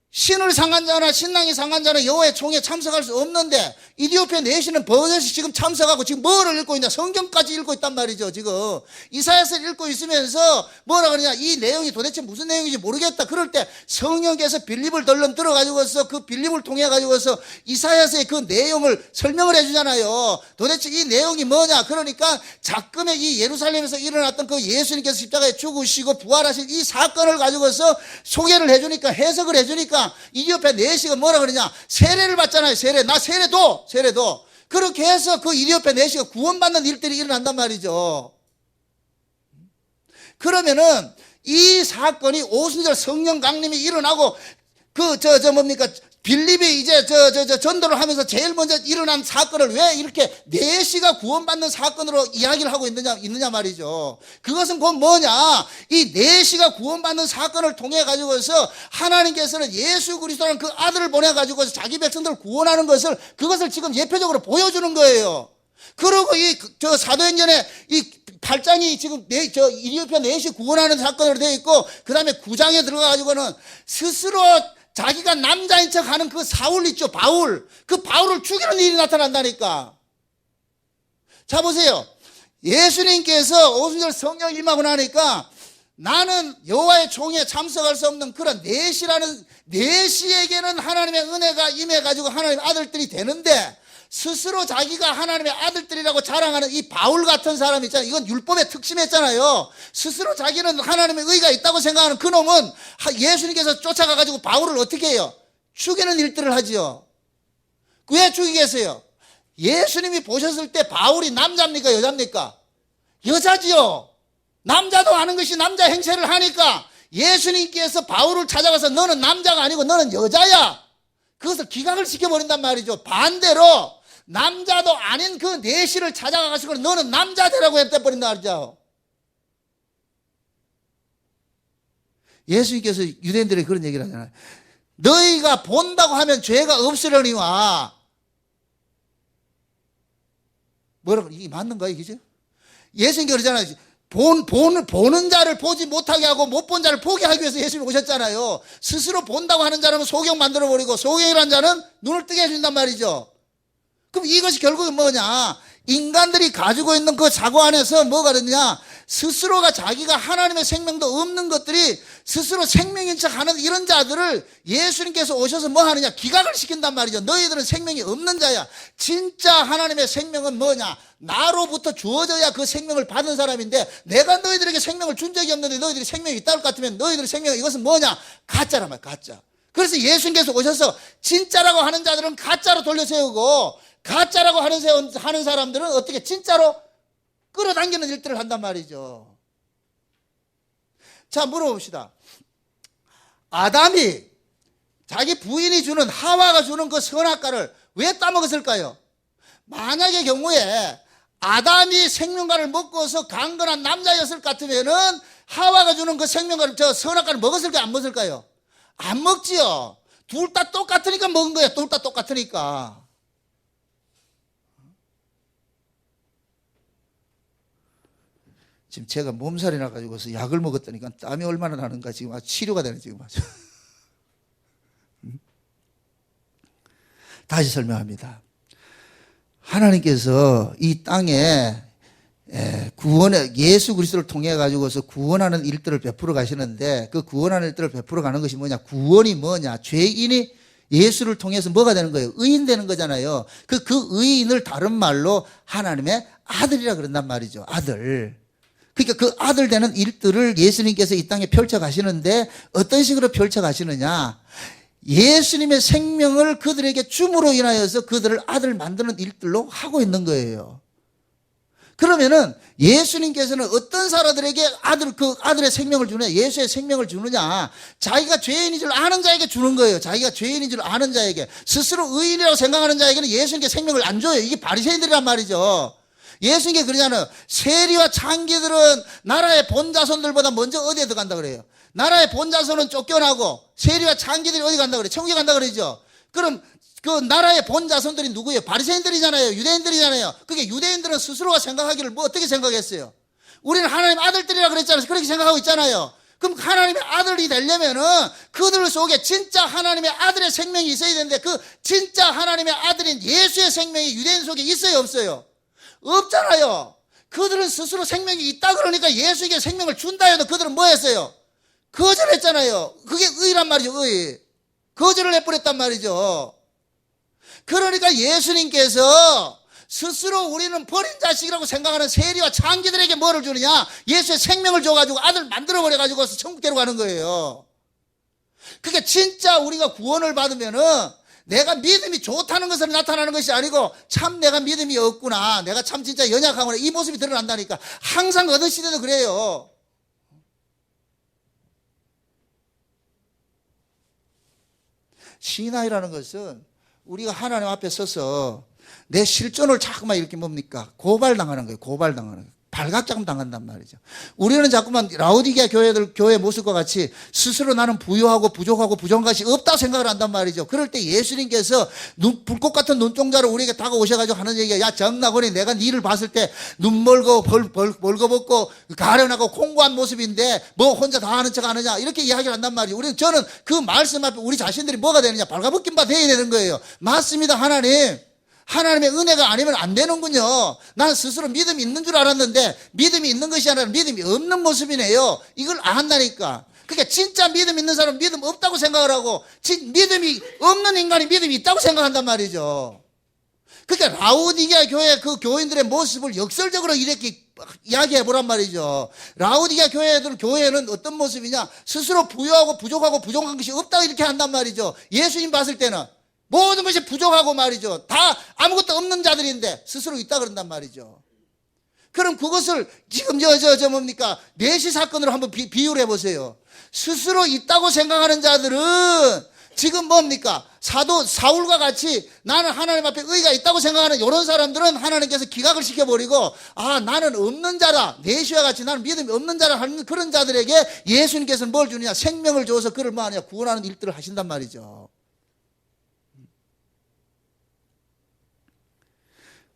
신을 상한 자나 신랑이 상한 자나 여호와의 총회에 참석할 수 없는데 이디오피아 내시는 버젓이 지금 참석하고 지금 뭐를 읽고 있냐? 성경까지 읽고 있단 말이죠. 지금 이사야서를 읽고 있으면서 뭐라 그러냐? 이 내용이 도대체 무슨 내용인지 모르겠다. 그럴 때 성령께서 빌립을 덜렁 들어가지고서 그 빌립을 통해 가지고서 이사야서의 그 내용을 설명을 해주잖아요. 도대체 이 내용이 뭐냐? 그러니까 작금의 이 예루살렘에서 일어났던 그 예수님께서 십자가에 죽으시고 부활하신 이 사건을 가지고서 소개를 해주니까 해석을 해주니까 이디오피아 내시가 뭐라 그러냐? 세례를 받잖아요. 세례. 나 세례도. 그렇게 해서 그 이디오피아 내시가 구원받는 일들이 일어난단 말이죠. 그러면은 이 사건이 오순절 성령 강림이 일어나고 뭡니까? 빌립이 이제 전도를 하면서 제일 먼저 일어난 사건을 왜 이렇게 내시가 구원받는 사건으로 이야기를 하고 있느냐 말이죠. 그것은 곧 뭐냐? 이 내시가 구원받는 사건을 통해 가지고서 하나님께서는 예수 그리스도라는 그 아들을 보내 가지고서 자기 백성들을 구원하는 것을 그것을 지금 예표적으로 보여주는 거예요. 그리고 사도행전에 이 8장이 지금 이디오피아 내시 구원하는 사건으로 되어 있고 그 다음에 9장에 들어가 가지고는 스스로 자기가 남자인 척 하는 그 사울 있죠, 바울. 그 바울을 죽이는 일이 나타난다니까. 자, 보세요. 예수님께서 오순절 성령 임하고 나니까 나는 여호와의 총회에 참석할 수 없는 그런 내시에게는 하나님의 은혜가 임해가지고 하나님의 아들들이 되는데 스스로 자기가 하나님의 아들들이라고 자랑하는 이 바울 같은 사람 있잖아요. 이건 율법의 특심했잖아요. 스스로 자기는 하나님의 의가 있다고 생각하는 그놈은 예수님께서 쫓아가가지고 바울을 어떻게 해요? 죽이는 일들을 하지요. 왜 죽이겠어요? 예수님이 보셨을 때 바울이 남자입니까? 여자입니까? 여자지요. 남자도 아는 것이 남자 행세를 하니까 예수님께서 바울을 찾아가서 너는 남자가 아니고 너는 여자야. 그것을 기각을 시켜버린단 말이죠. 반대로 남자도 아닌 그 내시를 찾아가가지고 너는 남자 되라고 해버린다 말이죠. 예수님께서 유대인들에게 그런 얘기를 하잖아요. 너희가 본다고 하면 죄가 없으려니와. 뭐라고, 이게 맞는가, 이게죠? 예수님께서 그러잖아요. 보는 자를 보지 못하게 하고 못 본 자를 보게 하기 위해서 예수님이 오셨잖아요. 스스로 본다고 하는 자는 소경 만들어버리고 소경이라는 자는 눈을 뜨게 해준단 말이죠. 그럼 이것이 결국은 뭐냐? 인간들이 가지고 있는 그 사고 안에서 뭐가 되느냐? 스스로가 자기가 하나님의 생명도 없는 것들이 스스로 생명인 척 하는 이런 자들을 예수님께서 오셔서 뭐 하느냐? 기각을 시킨단 말이죠. 너희들은 생명이 없는 자야. 진짜 하나님의 생명은 뭐냐? 나로부터 주어져야 그 생명을 받은 사람인데 내가 너희들에게 생명을 준 적이 없는데 너희들이 생명이 있다고 같으면 너희들의 생명, 이것은 뭐냐? 가짜란 말이야, 가짜. 그래서 예수님께서 오셔서 진짜라고 하는 자들은 가짜로 돌려세우고 가짜라고 하는 사람들은 어떻게 진짜로 끌어당기는 일들을 한단 말이죠. 자, 물어봅시다. 아담이 자기 부인이 주는, 하와가 주는 그 선악과를 왜 따먹었을까요? 만약의 경우에 아담이 생명과를 먹고서 강건한 남자였을 것 같으면은 하와가 주는 그 생명과를, 저 선악과를 먹었을까요? 안 먹었을까요? 안 먹지요. 둘 다 똑같으니까 먹은 거예요. 둘 다 똑같으니까. 지금 제가 몸살이 나가지고서 약을 먹었다니까 땀이 얼마나 나는가 지금 아주 치료가 되네 지금 아주. 다시 설명합니다. 하나님께서 이 땅에 구원의 예수 그리스도를 통해 가지고서 구원하는 일들을 베풀어 가시는데 그 구원하는 일들을 베풀어 가는 것이 뭐냐? 구원이 뭐냐? 죄인이 예수를 통해서 뭐가 되는 거예요? 의인 되는 거잖아요. 그 의인을 다른 말로 하나님의 아들이라 그런단 말이죠. 아들. 그러니까 그 아들 되는 일들을 예수님께서 이 땅에 펼쳐 가시는데 어떤 식으로 펼쳐 가시느냐? 예수님의 생명을 그들에게 줌으로 인하여서 그들을 아들 만드는 일들로 하고 있는 거예요. 그러면은 예수님께서는 어떤 사람들에게 그 아들의 생명을 주느냐? 예수의 생명을 주느냐? 자기가 죄인인 줄 아는 자에게 주는 거예요. 자기가 죄인인 줄 아는 자에게. 스스로 의인이라고 생각하는 자에게는 예수님께 생명을 안 줘요. 이게 바리새인들이란 말이죠. 예수님께 그러잖아요. 세리와 창기들은 나라의 본자손들보다 먼저 어디에 들어간다 그래요? 나라의 본자손은 쫓겨나고 세리와 창기들이 어디 간다 그래요? 천국에 간다 그러죠. 그럼 그 나라의 본자손들이 누구예요? 바리새인들이잖아요. 유대인들이잖아요. 그게 유대인들은 스스로가 생각하기를 뭐 어떻게 생각했어요? 우리는 하나님 아들들이라 그랬잖아요. 그렇게 생각하고 있잖아요. 그럼 하나님의 아들이 되려면은 그들 속에 진짜 하나님의 아들의 생명이 있어야 되는데 그 진짜 하나님의 아들인 예수의 생명이 유대인 속에 있어요, 없어요? 없잖아요. 그들은 스스로 생명이 있다 그러니까 예수에게 생명을 준다 해도 그들은 뭐 했어요? 거절했잖아요. 그게 의란 말이죠. 의. 거절을 해버렸단 말이죠. 그러니까 예수님께서 스스로 우리는 버린 자식이라고 생각하는 세리와 창기들에게 뭐를 주느냐? 예수의 생명을 줘가지고 아들 만들어버려가지고 천국대로 가는 거예요. 그게 진짜 우리가 구원을 받으면은 내가 믿음이 좋다는 것으로 나타나는 것이 아니고 참 내가 믿음이 없구나, 내가 참 진짜 연약하구나, 이 모습이 드러난다니까. 항상 어느 시대도 그래요. 신앙이라는 것은 우리가 하나님 앞에 서서 내 실존을 자꾸만 이렇게 뭡니까? 고발당하는 거예요. 고발당하는 거예요. 발각자금 당한단 말이죠. 우리는 자꾸만 라오디게아 교회 모습과 같이 스스로 나는 부유하고 부족하고 부족한 것이 없다고 생각을 한단 말이죠. 그럴 때 예수님께서 불꽃 같은 눈동자로 우리에게 다가오셔가지고 하는 얘기가, 야 정나거니 내가 니를 봤을 때 눈 멀고 벌거벗고 가련하고 공고한 모습인데 뭐 혼자 다 하는 척 하느냐, 이렇게 이야기를 한단 말이죠. 저는 그 말씀 앞에 우리 자신들이 뭐가 되느냐? 발가벗긴 바 되어야 되는 거예요. 맞습니다. 하나님의 은혜가 아니면 안 되는군요. 나는 스스로 믿음이 있는 줄 알았는데 믿음이 있는 것이 아니라 믿음이 없는 모습이네요. 이걸 안다니까. 그러니까 진짜 믿음 있는 사람은 믿음 없다고 생각을 하고 믿음이 없는 인간이 믿음이 있다고 생각한단 말이죠. 그러니까 라오디게아 교회 그 교인들의 모습을 역설적으로 이렇게 이야기해 보란 말이죠. 라오디게아 교회는 어떤 모습이냐? 스스로 부유하고 부족하고 부족한 것이 없다고 이렇게 한단 말이죠. 예수님 봤을 때는 모든 것이 부족하고 말이죠. 다 아무것도 없는 자들인데 스스로 있다 그런단 말이죠. 그럼 그것을 지금 뭡니까? 내시 사건으로 한번 비유를 해보세요. 스스로 있다고 생각하는 자들은 지금 뭡니까? 사울과 같이 나는 하나님 앞에 의가 있다고 생각하는 이런 사람들은 하나님께서 기각을 시켜버리고, 아, 나는 없는 자라, 내시와 같이 나는 믿음이 없는 자라 하는 그런 자들에게 예수님께서는 뭘 주느냐? 생명을 줘서 그를 뭐 하느냐? 구원하는 일들을 하신단 말이죠.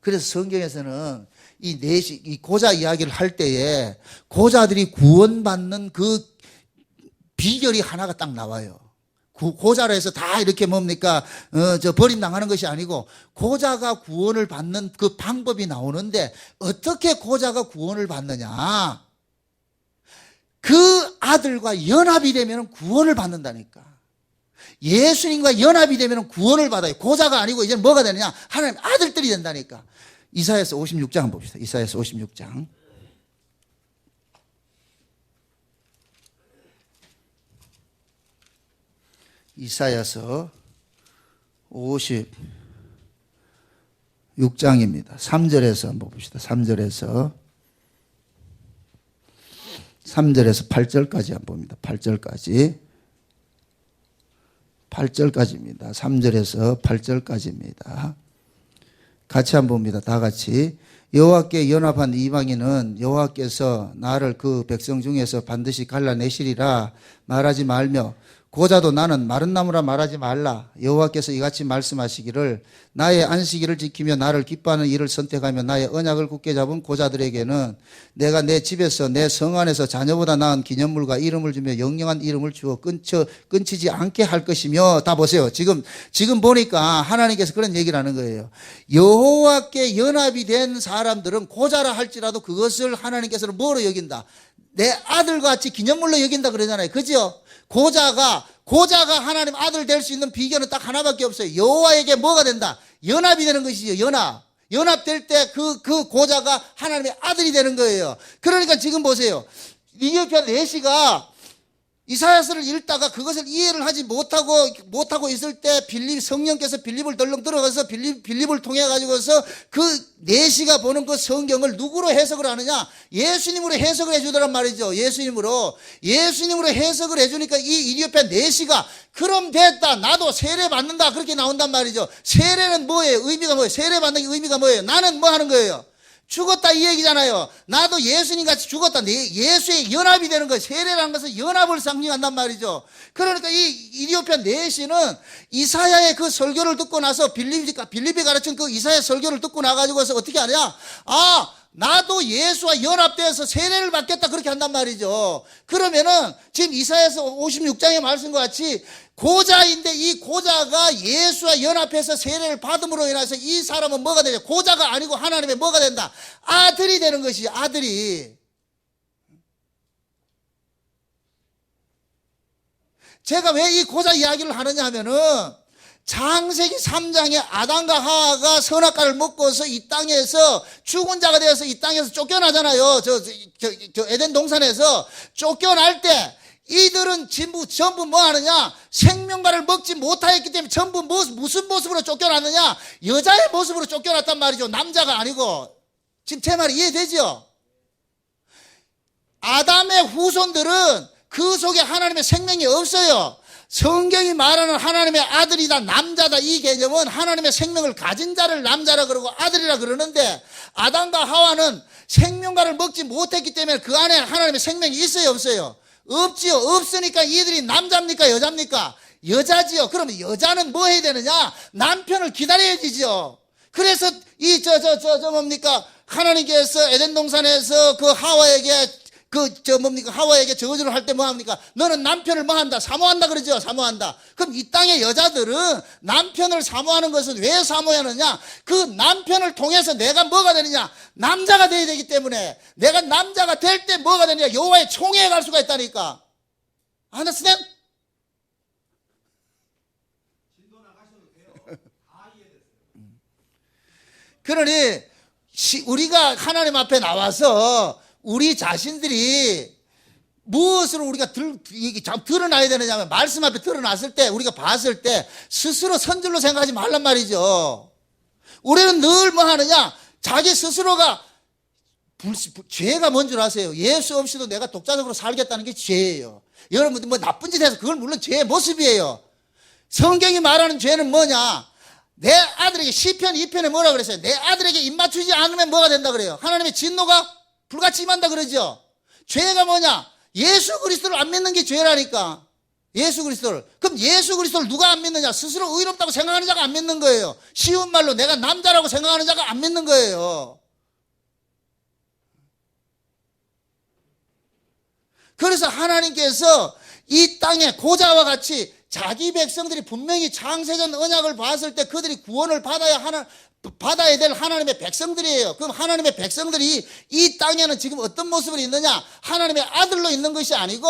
그래서 성경에서는 이 고자 이야기를 할 때에 고자들이 구원받는 그 비결이 하나가 딱 나와요. 고자로 해서 다 이렇게 뭡니까? 버림당하는 것이 아니고 고자가 구원을 받는 그 방법이 나오는데 어떻게 고자가 구원을 받느냐? 그 아들과 연합이 되면 구원을 받는다니까. 예수님과 연합이 되면 구원을 받아요. 고자가 아니고 이제는 뭐가 되느냐? 하나님 아들들이 된다니까. 이사야서 56장 한번 봅시다. 이사야서 56장. 이사야서 56장입니다. 3절에서 한번 봅시다. 3절에서 8절까지 한번 봅니다. 8절까지입니다. 3절에서 8절까지입니다. 같이 한번 봅니다. 다 같이. 여호와께 연합한 이방인은 여호와께서 나를 그 백성 중에서 반드시 갈라내시리라 말하지 말며 고자도 나는 마른 나무라 말하지 말라. 여호와께서 이같이 말씀하시기를 나의 안식일을 지키며 나를 기뻐하는 일을 선택하며 나의 언약을 굳게 잡은 고자들에게는 내가 내 집에서 내 성 안에서 자녀보다 나은 기념물과 이름을 주며 영영한 이름을 주어 끊치지 않게 할 것이며. 다 보세요. 지금 보니까 하나님께서 그런 얘기를 하는 거예요. 여호와께 연합이 된 사람들은 고자라 할지라도 그것을 하나님께서는 뭐로 여긴다? 내 아들과 같이 기념물로 여긴다 그러잖아요. 그죠? 고자가 하나님 아들 될 수 있는 비결은 딱 하나밖에 없어요. 여호와에게 뭐가 된다? 연합이 되는 것이죠. 연합될 때 그 고자가 하나님의 아들이 되는 거예요. 그러니까 지금 보세요. 이디오피아 내시가 이사야서를 읽다가 그것을 이해를 하지 못하고 있을 때 성령께서 빌립을 덜렁 들어가서 빌립을 통해 가지고서 그 내시가 보는 그 성경을 누구로 해석을 하느냐? 예수님으로 해석을 해주더란 말이죠. 예수님으로 해석을 해주니까 이 이디오피아 내시가 그럼 됐다. 나도 세례 받는다. 그렇게 나온단 말이죠. 세례는 뭐예요? 의미가 뭐예요? 세례 받는 의미가 뭐예요? 나는 뭐 하는 거예요? 죽었다 이 얘기잖아요. 나도 예수님 같이 죽었다. 예수의 연합이 되는 거예요. 세례라는 것은 연합을 상징한단 말이죠. 그러니까 이 이디오피아 내시는 이사야의 그 설교를 듣고 나서 빌립이 가르친 그 이사야 설교를 듣고 나가지고서 어떻게 하냐? 나도 예수와 연합돼서 세례를 받겠다 그렇게 한단 말이죠. 그러면은 지금 이사야서 56장의 말씀과 같이 고자인데 이 고자가 예수와 연합해서 세례를 받음으로 인해서 이 사람은 뭐가 되냐? 고자가 아니고 하나님의 뭐가 된다? 아들이 되는 것이죠. 아들이. 제가 왜 이 고자 이야기를 하느냐 하면은 창세기 3장에 아담과 하와가 선악과를 먹고서 이 땅에서 죽은 자가 되어서 이 땅에서 쫓겨나잖아요. 저 에덴 동산에서 쫓겨날 때 이들은 전부 뭐 하느냐? 생명과를 먹지 못하였기 때문에 전부 무슨 모습으로 쫓겨났느냐? 여자의 모습으로 쫓겨났단 말이죠. 남자가 아니고. 지금 제 말이 이해되죠? 아담의 후손들은 그 속에 하나님의 생명이 없어요. 성경이 말하는 하나님의 아들이다, 남자다 이 개념은 하나님의 생명을 가진 자를 남자라 그러고 아들이라 그러는데 아담과 하와는 생명과를 먹지 못했기 때문에 그 안에 하나님의 생명이 있어요, 없어요? 없지요. 없으니까 이들이 남자입니까, 여자입니까? 여자지요. 그러면 여자는 뭐 해야 되느냐? 남편을 기다려야지죠. 그래서 뭡니까? 하나님께서 에덴 동산에서 그 하와에게 하와에게 저주를 할 때 뭐 합니까? 너는 남편을 뭐 한다? 사모한다 그러죠? 사모한다. 그럼 이 땅의 여자들은 남편을 사모하는 것은 왜 사모하느냐? 그 남편을 통해서 내가 뭐가 되느냐? 남자가 되어야 되기 때문에 내가 남자가 될 때 뭐가 되느냐? 여호와의 총회에 갈 수가 있다니까. Understand? 그러니 우리가 하나님 앞에 나와서 우리 자신들이 무엇으로 우리가 드러나야 되느냐 하면 말씀 앞에 드러났을 때 우리가 봤을 때 스스로 선질로 생각하지 말란 말이죠. 우리는 늘 뭐 하느냐? 자기 스스로가 죄가 뭔 줄 아세요? 예수 없이도 내가 독자적으로 살겠다는 게 죄예요. 여러분들 뭐 나쁜 짓 해서 그걸 물론 죄의 모습이에요. 성경이 말하는 죄는 뭐냐? 내 아들에게 시편 2편에 뭐라 그랬어요? 내 아들에게 입맞추지 않으면 뭐가 된다 그래요? 하나님의 진노가 불같이 임한다 그러죠. 죄가 뭐냐? 예수 그리스도를 안 믿는 게 죄라니까. 예수 그리스도를. 그럼 예수 그리스도를 누가 안 믿느냐? 스스로 의롭다고 생각하는 자가 안 믿는 거예요. 쉬운 말로 내가 남자라고 생각하는 자가 안 믿는 거예요. 그래서 하나님께서 이 땅에 고자와 같이 자기 백성들이 분명히 창세전 언약을 봤을 때 그들이 구원을 받아야 될 하나님의 백성들이에요. 그럼 하나님의 백성들이 이 땅에는 지금 어떤 모습으로 있느냐? 하나님의 아들로 있는 것이 아니고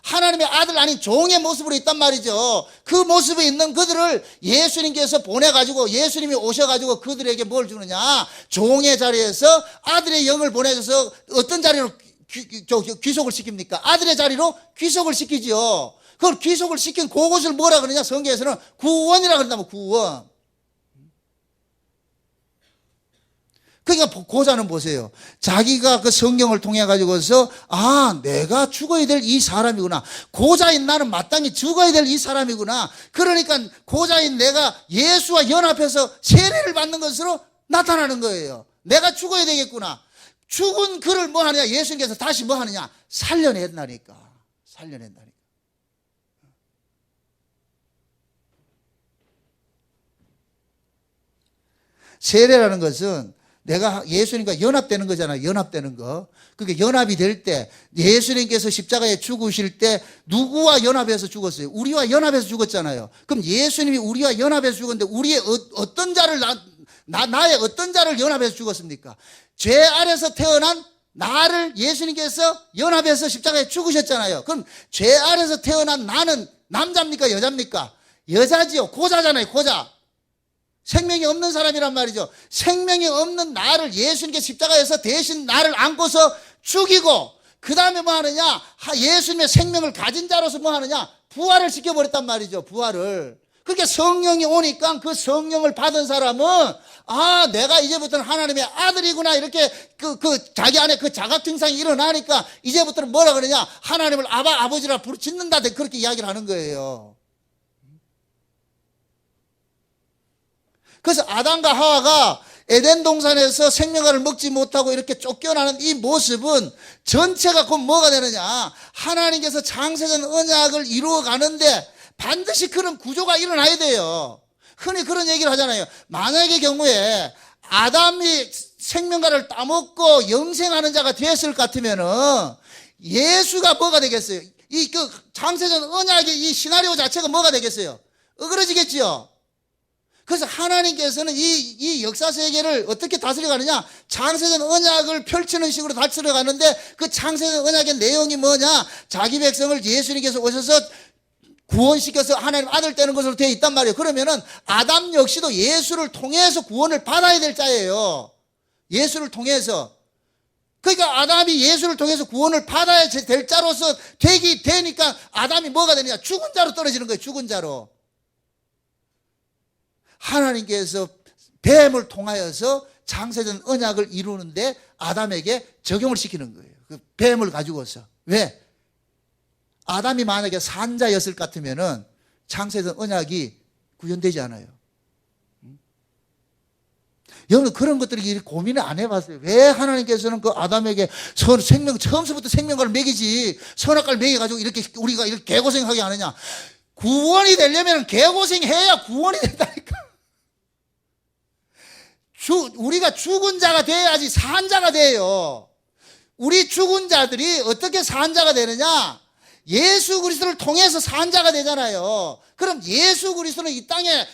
하나님의 아들 아닌 종의 모습으로 있단 말이죠. 그 모습에 있는 그들을 예수님께서 보내가지고 예수님이 오셔가지고 그들에게 뭘 주느냐? 종의 자리에서 아들의 영을 보내줘서 어떤 자리로 귀속을 시킵니까? 아들의 자리로 귀속을 시키지요. 그걸 귀속을 시킨 그것을 뭐라 그러냐? 성경에서는 구원이라 그런다면 구원. 그러니까 고자는 보세요. 자기가 그 성경을 통해 가지고서 내가 죽어야 될 이 사람이구나. 고자인 나는 마땅히 죽어야 될 이 사람이구나. 그러니까 고자인 내가 예수와 연합해서 세례를 받는 것으로 나타나는 거예요. 내가 죽어야 되겠구나. 죽은 그를 뭐 하느냐? 예수님께서 다시 뭐 하느냐? 살려낸다니까. 살려낸다니까. 세례라는 것은 내가 예수님과 연합되는 거잖아요. 연합되는 거. 그게 연합이 될 때 예수님께서 십자가에 죽으실 때 누구와 연합해서 죽었어요? 우리와 연합해서 죽었잖아요. 그럼 예수님이 우리와 연합해서 죽었는데 우리의 어떤 자를 나의 어떤 자를 연합해서 죽었습니까? 죄 아래서 태어난 나를 예수님께서 연합해서 십자가에 죽으셨잖아요. 그럼 죄 아래서 태어난 나는 남자입니까? 여자입니까? 여자지요. 고자잖아요. 고자. 생명이 없는 사람이란 말이죠. 생명이 없는 나를 예수님께서 십자가에서 대신 나를 안고서 죽이고 그 다음에 뭐 하느냐? 예수님의 생명을 가진 자로서 뭐 하느냐? 부활을 시켜버렸단 말이죠. 부활을. 그렇게 성령이 오니까 그 성령을 받은 사람은 내가 이제부터는 하나님의 아들이구나. 이렇게 자기 안에 그 자각증상이 일어나니까 이제부터는 뭐라 그러냐? 하나님을 아버지라 짓는다. 그렇게 이야기를 하는 거예요. 그래서 아담과 하와가 에덴 동산에서 생명과를 먹지 못하고 이렇게 쫓겨나는 이 모습은 전체가 곧 뭐가 되느냐? 하나님께서 창세전 언약을 이루어가는데 반드시 그런 구조가 일어나야 돼요. 흔히 그런 얘기를 하잖아요. 만약의 경우에 아담이 생명과를 따먹고 영생하는 자가 되었을 것 같으면은 예수가 뭐가 되겠어요? 창세전 언약의 이 시나리오 자체가 뭐가 되겠어요? 어그러지겠지요? 그래서 하나님께서는 이 역사 세계를 어떻게 다스려 가느냐? 창세전 언약을 펼치는 식으로 다스려 가는데 그 창세전 언약의 내용이 뭐냐? 자기 백성을 예수님께서 오셔서 구원시켜서 하나님 아들 되는 것으로 되어 있단 말이에요. 그러면은 아담 역시도 예수를 통해서 구원을 받아야 될 자예요. 예수를 통해서. 그러니까 아담이 예수를 통해서 구원을 받아야 될 자로서 되니까 아담이 뭐가 되느냐? 죽은 자로 떨어지는 거예요. 죽은 자로. 하나님께서 뱀을 통하여서 창세전 언약을 이루는데 아담에게 적용을 시키는 거예요. 그 뱀을 가지고서. 왜? 아담이 만약에 산자였을 것 같으면은 창세전 언약이 구현되지 않아요. 여러분 그런 것들이 고민을 안 해봤어요. 왜 하나님께서는 그 아담에게 처음부터 생명과를 먹이지 선악과를 먹여가지고 우리가 이렇게 개고생하게 하느냐? 구원이 되려면 개고생해야 구원이 된다니까. 우리가 죽은 자가 돼야지 산 자가 돼요. 우리 죽은 자들이 어떻게 산 자가 되느냐? 예수 그리스도를 통해서 산 자가 되잖아요. 그럼 예수 그리스도는 이 땅에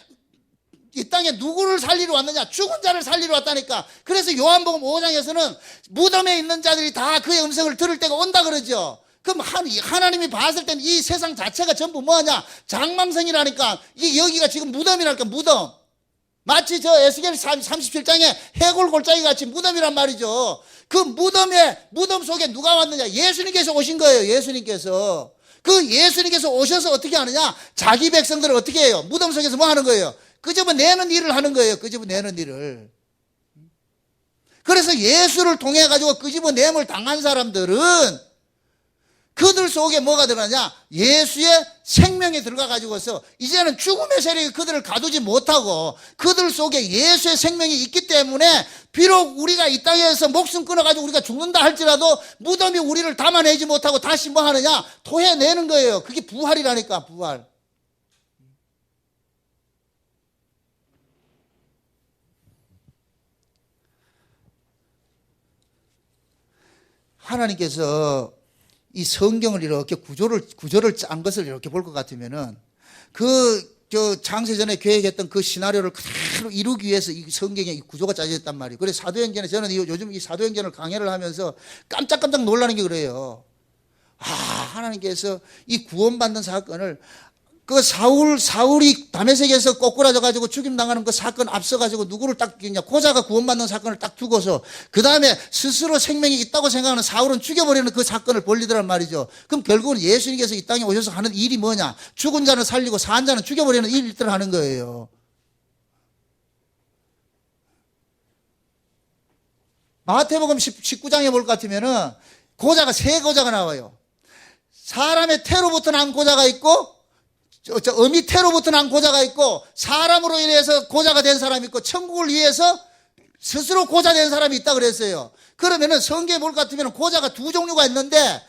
누구를 살리러 왔느냐? 죽은 자를 살리러 왔다니까. 그래서 요한복음 5장에서는 무덤에 있는 자들이 다 그의 음성을 들을 때가 온다 그러죠. 그럼 하나님이 봤을 때는 이 세상 자체가 전부 뭐냐? 장망성이라니까. 여기가 지금 무덤이라니까. 무덤. 마치 저 에스겔 37장에 해골 골짜기 같이 무덤이란 말이죠. 그 무덤 속에 누가 왔느냐? 예수님께서 오신 거예요. 예수님께서. 그 예수님께서 오셔서 어떻게 하느냐? 자기 백성들을 어떻게 해요? 무덤 속에서 뭐 하는 거예요? 끄집어내는 일을 하는 거예요. 끄집어내는 일을. 그래서 예수를 통해 가지고 끄집어냄을 당한 사람들은 그들 속에 뭐가 들어가냐? 예수의 생명이 들어가가지고서 이제는 죽음의 세력이 그들을 가두지 못하고 그들 속에 예수의 생명이 있기 때문에 비록 우리가 이 땅에서 목숨 끊어가지고 우리가 죽는다 할지라도 무덤이 우리를 담아내지 못하고 다시 뭐 하느냐? 토해내는 거예요. 그게 부활이라니까, 부활. 하나님께서 이 성경을 이렇게 구조를 짠 것을 이렇게 볼 것 같으면은 장세전에 계획했던 그 시나리오를 그대로 이루기 위해서 이 성경에 이 구조가 짜져있단 말이에요. 그래서 사도행전에 저는 요즘 이 사도행전을 강해를 하면서 깜짝깜짝 놀라는 게 그래요. 하나님께서 이 구원받는 사건을 그 사울이 다메섹에서 꼬꾸라져 가지고 죽임 당하는 그 사건 앞서 가지고 누구를 딱 그냥 고자가 구원받는 사건을 딱 두고서 그 다음에 스스로 생명이 있다고 생각하는 사울은 죽여버리는 그 사건을 벌리더란 말이죠. 그럼 결국은 예수님께서 이 땅에 오셔서 하는 일이 뭐냐? 죽은 자는 살리고 산 자는 죽여버리는 일들을 하는 거예요. 마태복음 19장에 볼 것 같으면은 고자가 세 고자가 나와요. 사람의 태로부터 난 고자가 있고 어미 태로부터 난 고자가 있고 사람으로 인해서 고자가 된 사람이 있고 천국을 위해서 스스로 고자 된 사람이 있다 그랬어요. 그러면은 성경에 볼 것 같으면 고자가 두 종류가 있는데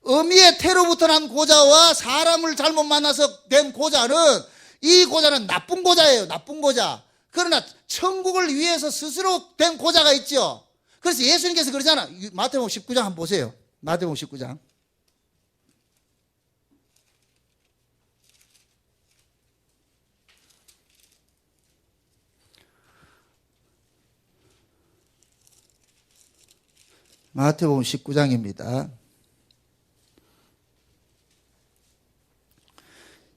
어미의 태로부터 난 고자와 사람을 잘못 만나서 된 고자는 이 고자는 나쁜 고자예요. 나쁜 고자. 그러나 천국을 위해서 스스로 된 고자가 있죠. 그래서 예수님께서 그러잖아. 마태복음 19장 한번 보세요. 마태복음 19장. 마태복음 19장입니다.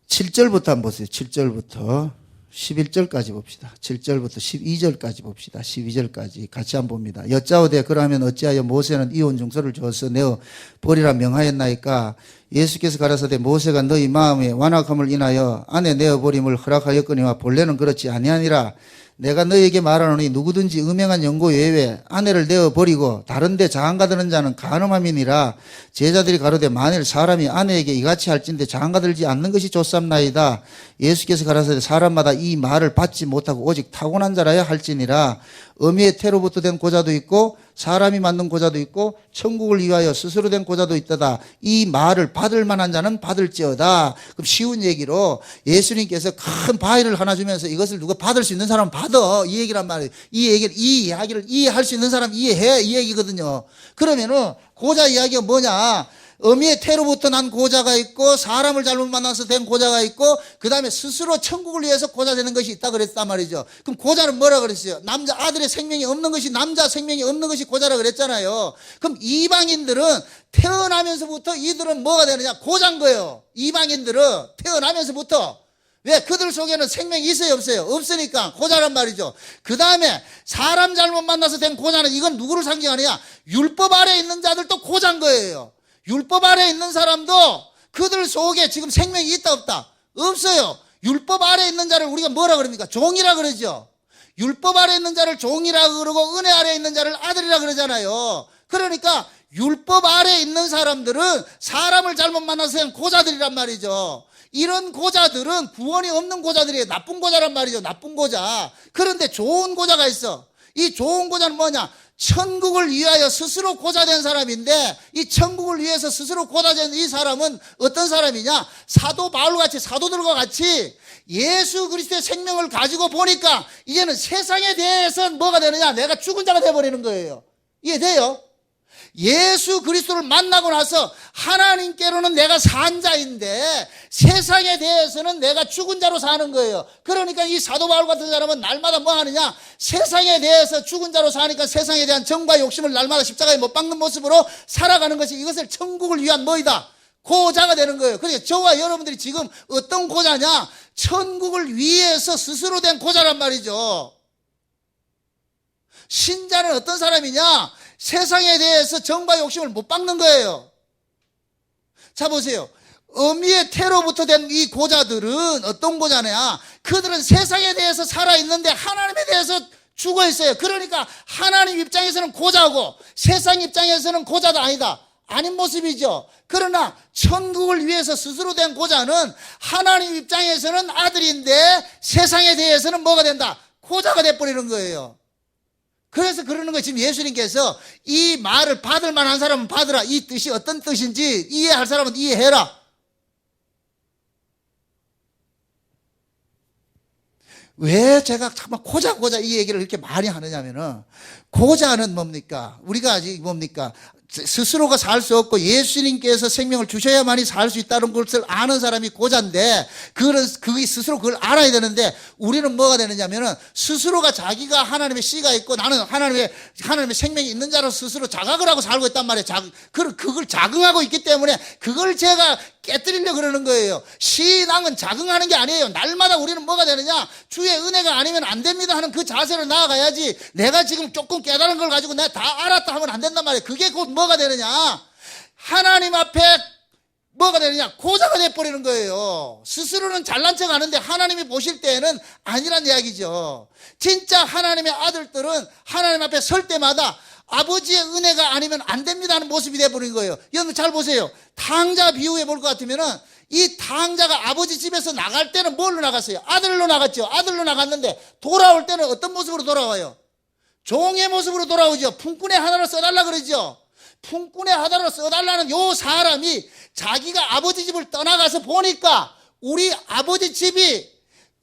7절부터 한번 보세요. 7절부터 11절까지 봅시다. 7절부터 12절까지 봅시다. 12절까지 같이 한번 봅니다. 여짜오되 그러면 어찌하여 모세는 이혼 증서를 주어서 내어 버리라 명하였나이까? 예수께서 가라사대 모세가 너희 마음의 완악함을 인하여 아내 내어 버림을 허락하였거니와 본래는 그렇지 아니하니라. 내가 너희에게 말하노니 누구든지 음행한 연고 외에 아내를 내어버리고 다른 데 장가드는 자는 간음함이니라. 제자들이 가로되 만일 사람이 아내에게 이같이 할진대 장가들지 않는 것이 좋삼나이다. 예수께서 가라사대 사람마다 이 말을 받지 못하고 오직 타고난 자라야 할지니라. 어미의 태로부터 된 고자도 있고 사람이 만든 고자도 있고 천국을 위하여 스스로 된 고자도 있다다. 이 말을 받을 만한 자는 받을지어다. 그럼 쉬운 얘기로 예수님께서 큰 바위를 하나 주면서 이것을 누가 받을 수 있는 사람은 받아. 이 얘기란 말이에요. 이 이야기를 이해할 수 있는 사람 이해해. 이 얘기거든요. 그러면은 고자 이야기가 뭐냐? 어미의 태로부터 난 고자가 있고 사람을 잘못 만나서 된 고자가 있고 그 다음에 스스로 천국을 위해서 고자 되는 것이 있다 그랬단 말이죠. 그럼 고자는 뭐라 그랬어요? 남자 아들의 생명이 없는 것이 남자 생명이 없는 것이 고자라 그랬잖아요. 그럼 이방인들은 태어나면서부터 이들은 뭐가 되느냐? 고자인 거예요. 이방인들은 태어나면서부터. 왜? 그들 속에는 생명이 있어요 없어요? 없으니까 고자란 말이죠. 그 다음에 사람 잘못 만나서 된 고자는 이건 누구를 상징하느냐? 율법 아래에 있는 자들도 고자인 거예요. 율법 아래에 있는 사람도 그들 속에 지금 생명이 있다 없다? 없어요. 율법 아래에 있는 자를 우리가 뭐라 그럽니까? 종이라 그러죠. 율법 아래에 있는 자를 종이라 그러고 은혜 아래에 있는 자를 아들이라 그러잖아요. 그러니까 율법 아래에 있는 사람들은 사람을 잘못 만나서 그냥 고자들이란 말이죠. 이런 고자들은 구원이 없는 고자들이에요. 나쁜 고자란 말이죠. 나쁜 고자. 그런데 좋은 고자가 있어. 이 좋은 고자는 뭐냐? 천국을 위하여 스스로 고자된 사람인데 이 천국을 위해서 스스로 고자된 이 사람은 어떤 사람이냐? 사도 바울같이 사도들과 같이 예수 그리스도의 생명을 가지고 보니까 이제는 세상에 대해서 뭐가 되느냐? 내가 죽은 자가 되어버리는 거예요. 이해돼요? 예수 그리스도를 만나고 나서 하나님께로는 내가 산 자인데 세상에 대해서는 내가 죽은 자로 사는 거예요. 그러니까 이 사도 바울 같은 사람은 날마다 뭐 하느냐? 세상에 대해서 죽은 자로 사니까 세상에 대한 정과 욕심을 날마다 십자가에 못 박는 모습으로 살아가는 것이 이것을 천국을 위한 뭐이다? 고자가 되는 거예요. 그러니까 저와 여러분들이 지금 어떤 고자냐? 천국을 위해서 스스로 된 고자란 말이죠. 신자는 어떤 사람이냐? 세상에 대해서 정과 욕심을 못 박는 거예요. 자 보세요. 어미의 태로부터 된 이 고자들은 어떤 고자냐? 그들은 세상에 대해서 살아있는데 하나님에 대해서 죽어 있어요. 그러니까 하나님 입장에서는 고자고 세상 입장에서는 고자가 아니다. 아닌 모습이죠. 그러나 천국을 위해서 스스로 된 고자는 하나님 입장에서는 아들인데 세상에 대해서는 뭐가 된다? 고자가 돼버리는 거예요. 그래서 그러는 거예요. 지금 예수님께서 이 말을 받을 만한 사람은 받으라. 이 뜻이 어떤 뜻인지 이해할 사람은 이해해라. 왜 제가 정말 고자 이 얘기를 이렇게 많이 하느냐면은, 고자는 뭡니까? 우리가 아직 뭡니까? 스스로가 살 수 없고 예수님께서 생명을 주셔야만이 살 수 있다는 것을 아는 사람이 고자인데, 그게 스스로 그걸 알아야 되는데, 우리는 뭐가 되느냐면은 스스로가 자기가 하나님의 씨가 있고 나는 하나님의 생명이 있는 자로 스스로 자각을 하고 살고 있단 말이에요. 그걸 자긍하고 있기 때문에 그걸 제가 깨뜨리려고 그러는 거예요. 신앙은 자긍하는 게 아니에요. 날마다 우리는 뭐가 되느냐? 주의 은혜가 아니면 안 됩니다 하는 그 자세로 나아가야지, 내가 지금 조금 깨달은 걸 가지고 내가 다 알았다 하면 안 된단 말이에요. 그게 곧 뭐가 되느냐? 하나님 앞에 뭐가 되느냐? 고자가 돼버리는 거예요. 스스로는 잘난 척 하는데 하나님이 보실 때에는 아니란 이야기죠. 진짜 하나님의 아들들은 하나님 앞에 설 때마다 아버지의 은혜가 아니면 안 됩니다 하는 모습이 돼버린 거예요. 여러분 잘 보세요. 탕자 비유해 볼 것 같으면은, 이 탕자가 아버지 집에서 나갈 때는 뭘로 나갔어요? 아들로 나갔죠. 아들로 나갔는데 돌아올 때는 어떤 모습으로 돌아와요? 종의 모습으로 돌아오죠. 품꾼의 하나로 써달라 그러죠. 품꾼의 하나로 써달라는 요 사람이 자기가 아버지 집을 떠나가서 보니까 우리 아버지 집이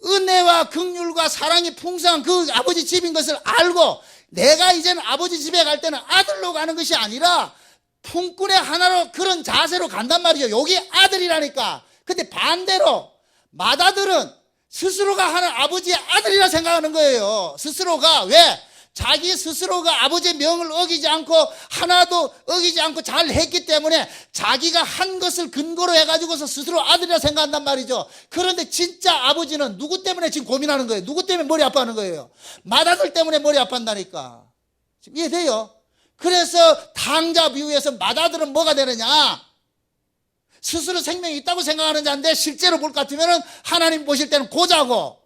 은혜와 긍휼과 사랑이 풍성한 그 아버지 집인 것을 알고, 내가 이제는 아버지 집에 갈 때는 아들로 가는 것이 아니라 품꾼의 하나로 그런 자세로 간단 말이죠. 여기 아들이라니까. 근데 반대로 맏아들은 스스로가 하는 아버지의 아들이라 생각하는 거예요. 스스로가. 왜? 자기 스스로가 아버지의 명을 어기지 않고 하나도 어기지 않고 잘 했기 때문에 자기가 한 것을 근거로 해가지고서 스스로 아들이라 생각한단 말이죠. 그런데 진짜 아버지는 누구 때문에 지금 고민하는 거예요? 누구 때문에 머리 아파하는 거예요? 맏아들 때문에 머리 아파한다니까. 지금 이해돼요? 그래서 탕자 비유에서 맏아들은 뭐가 되느냐? 스스로 생명이 있다고 생각하는 자인데 실제로 볼 것 같으면 하나님 보실 때는 고자고,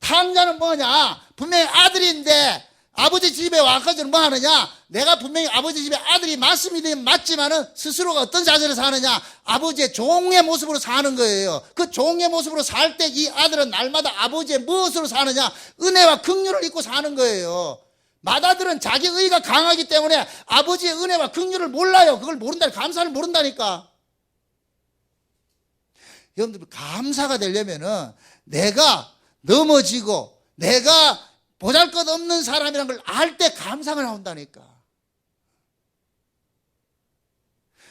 탕자는 뭐냐? 분명히 아들인데 아버지 집에 와가지고 뭐 하느냐? 내가 분명히 아버지 집에 아들이 맞지만은 스스로가 어떤 자세로 사느냐? 아버지의 종의 모습으로 사는 거예요. 그 종의 모습으로 살 때 이 아들은 날마다 아버지의 무엇으로 사느냐? 은혜와 긍휼을 입고 사는 거예요. 맏아들은 자기 의가 강하기 때문에 아버지의 은혜와 긍휼을 몰라요. 그걸 모른다. 감사를 모른다니까. 여러분들, 감사가 되려면은 내가 넘어지고 내가 보잘것없는 사람이라는 걸 알 때 감사가 나온다니까.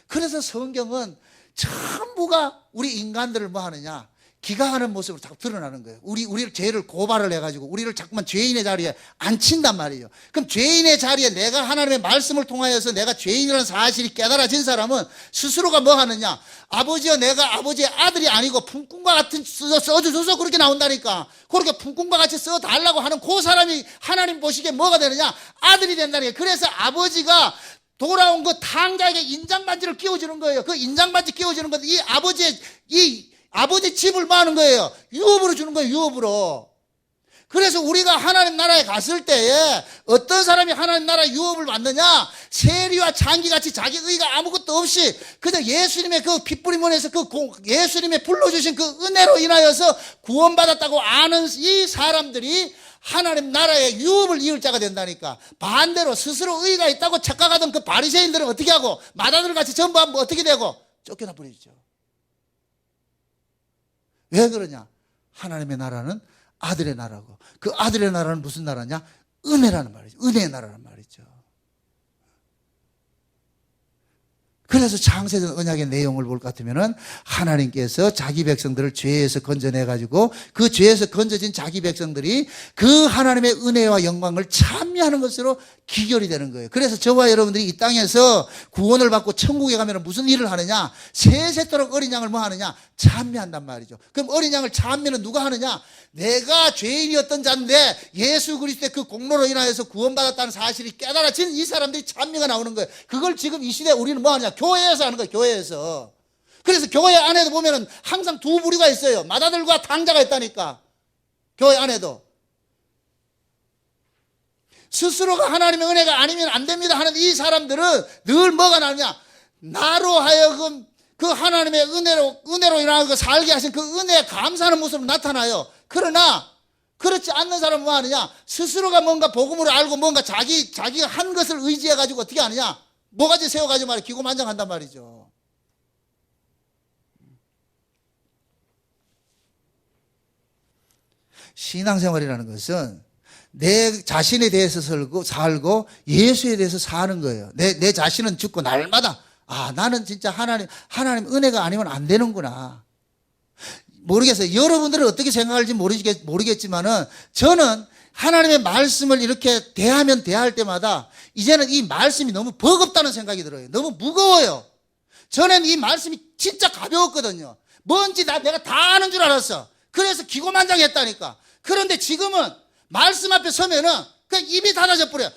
그래서 성경은 전부가 우리 인간들을 뭐 하느냐? 기가하는 모습으로 자꾸 드러나는 거예요. 우리를 죄를 고발을 해가지고 우리를 자꾸만 죄인의 자리에 앉힌단 말이에요. 그럼 죄인의 자리에 내가 하나님의 말씀을 통하여서 내가 죄인이라는 사실이 깨달아진 사람은 스스로가 뭐 하느냐? 아버지여, 내가 아버지의 아들이 아니고 품꾼과 같은 써주소서, 그렇게 나온다니까. 그렇게 품꾼과 같이 써달라고 하는 그 사람이 하나님 보시기에 뭐가 되느냐? 아들이 된다니까. 그래서 아버지가 돌아온 그 탕자에게 인장반지를 끼워주는 거예요. 그 인장반지 끼워주는 건데 이 아버지 집을 뭐 하는 거예요? 유업으로 주는 거예요. 유업으로. 그래서 우리가 하나님 나라에 갔을 때에 어떤 사람이 하나님 나라의 유업을 받느냐? 세리와 장기같이 자기 의가 아무것도 없이 그저 예수님의 그 핏부림원에서 예수님의 불러주신 그 은혜로 인하여서 구원받았다고 아는 이 사람들이 하나님 나라의 유업을 이을 자가 된다니까. 반대로 스스로 의가 있다고 착각하던 그 바리새인들은 어떻게 하고, 맏아들 같이 전부 한번 어떻게 되고 쫓겨나 버리죠. 왜 그러냐? 하나님의 나라는 아들의 나라고, 그 아들의 나라는 무슨 나라냐? 은혜라는 말이죠. 은혜의 나라란 말이죠. 그래서 창세전 언약의 내용을 볼 것 같으면은 하나님께서 자기 백성들을 죄에서 건져내가지고 그 죄에서 건져진 자기 백성들이 그 하나님의 은혜와 영광을 찬미하는 것으로 기결이 되는 거예요. 그래서 저와 여러분들이 이 땅에서 구원을 받고 천국에 가면 무슨 일을 하느냐? 세세토록 어린 양을 뭐 하느냐? 찬미한단 말이죠. 그럼 어린 양을 찬미는 누가 하느냐? 내가 죄인이었던 자인데 예수 그리스도의 그 공로로 인하여서 구원받았다는 사실이 깨달아진 이 사람들이 찬미가 나오는 거예요. 그걸 지금 이 시대에 우리는 뭐 하느냐? 교회에서 하는 거예요. 교회에서. 그래서 교회 안에도 보면은 항상 두 부류가 있어요. 맏아들과 탕자가 있다니까. 교회 안에도. 스스로가 하나님의 은혜가 아니면 안 됩니다 하는 이 사람들은 늘 뭐가 나느냐? 나로 하여금 그 하나님의 은혜로 일어나고 살게 하신 그 은혜에 감사하는 모습으로 나타나요. 그러나 그렇지 않는 사람은 뭐 하느냐? 스스로가 뭔가 복음을 알고 뭔가 자기가 한 것을 의지해가지고 어떻게 하느냐? 뭐가지 세워가지고 말이야. 기고만장한단 말이죠. 신앙생활이라는 것은 내 자신에 대해서 살고 예수에 대해서 사는 거예요. 내 자신은 죽고 날마다 나는 진짜 하나님 은혜가 아니면 안 되는구나. 모르겠어요. 여러분들은 어떻게 생각할지 모르겠지만은 저는 하나님의 말씀을 이렇게 대할 때마다 이제는 이 말씀이 너무 버겁다는 생각이 들어요. 너무 무거워요. 전에는 이 말씀이 진짜 가벼웠거든요. 뭔지 내가 다 아는 줄 알았어. 그래서 기고만장했다니까. 그런데 지금은 말씀 앞에 서면은 그냥 입이 닫아져 버려요.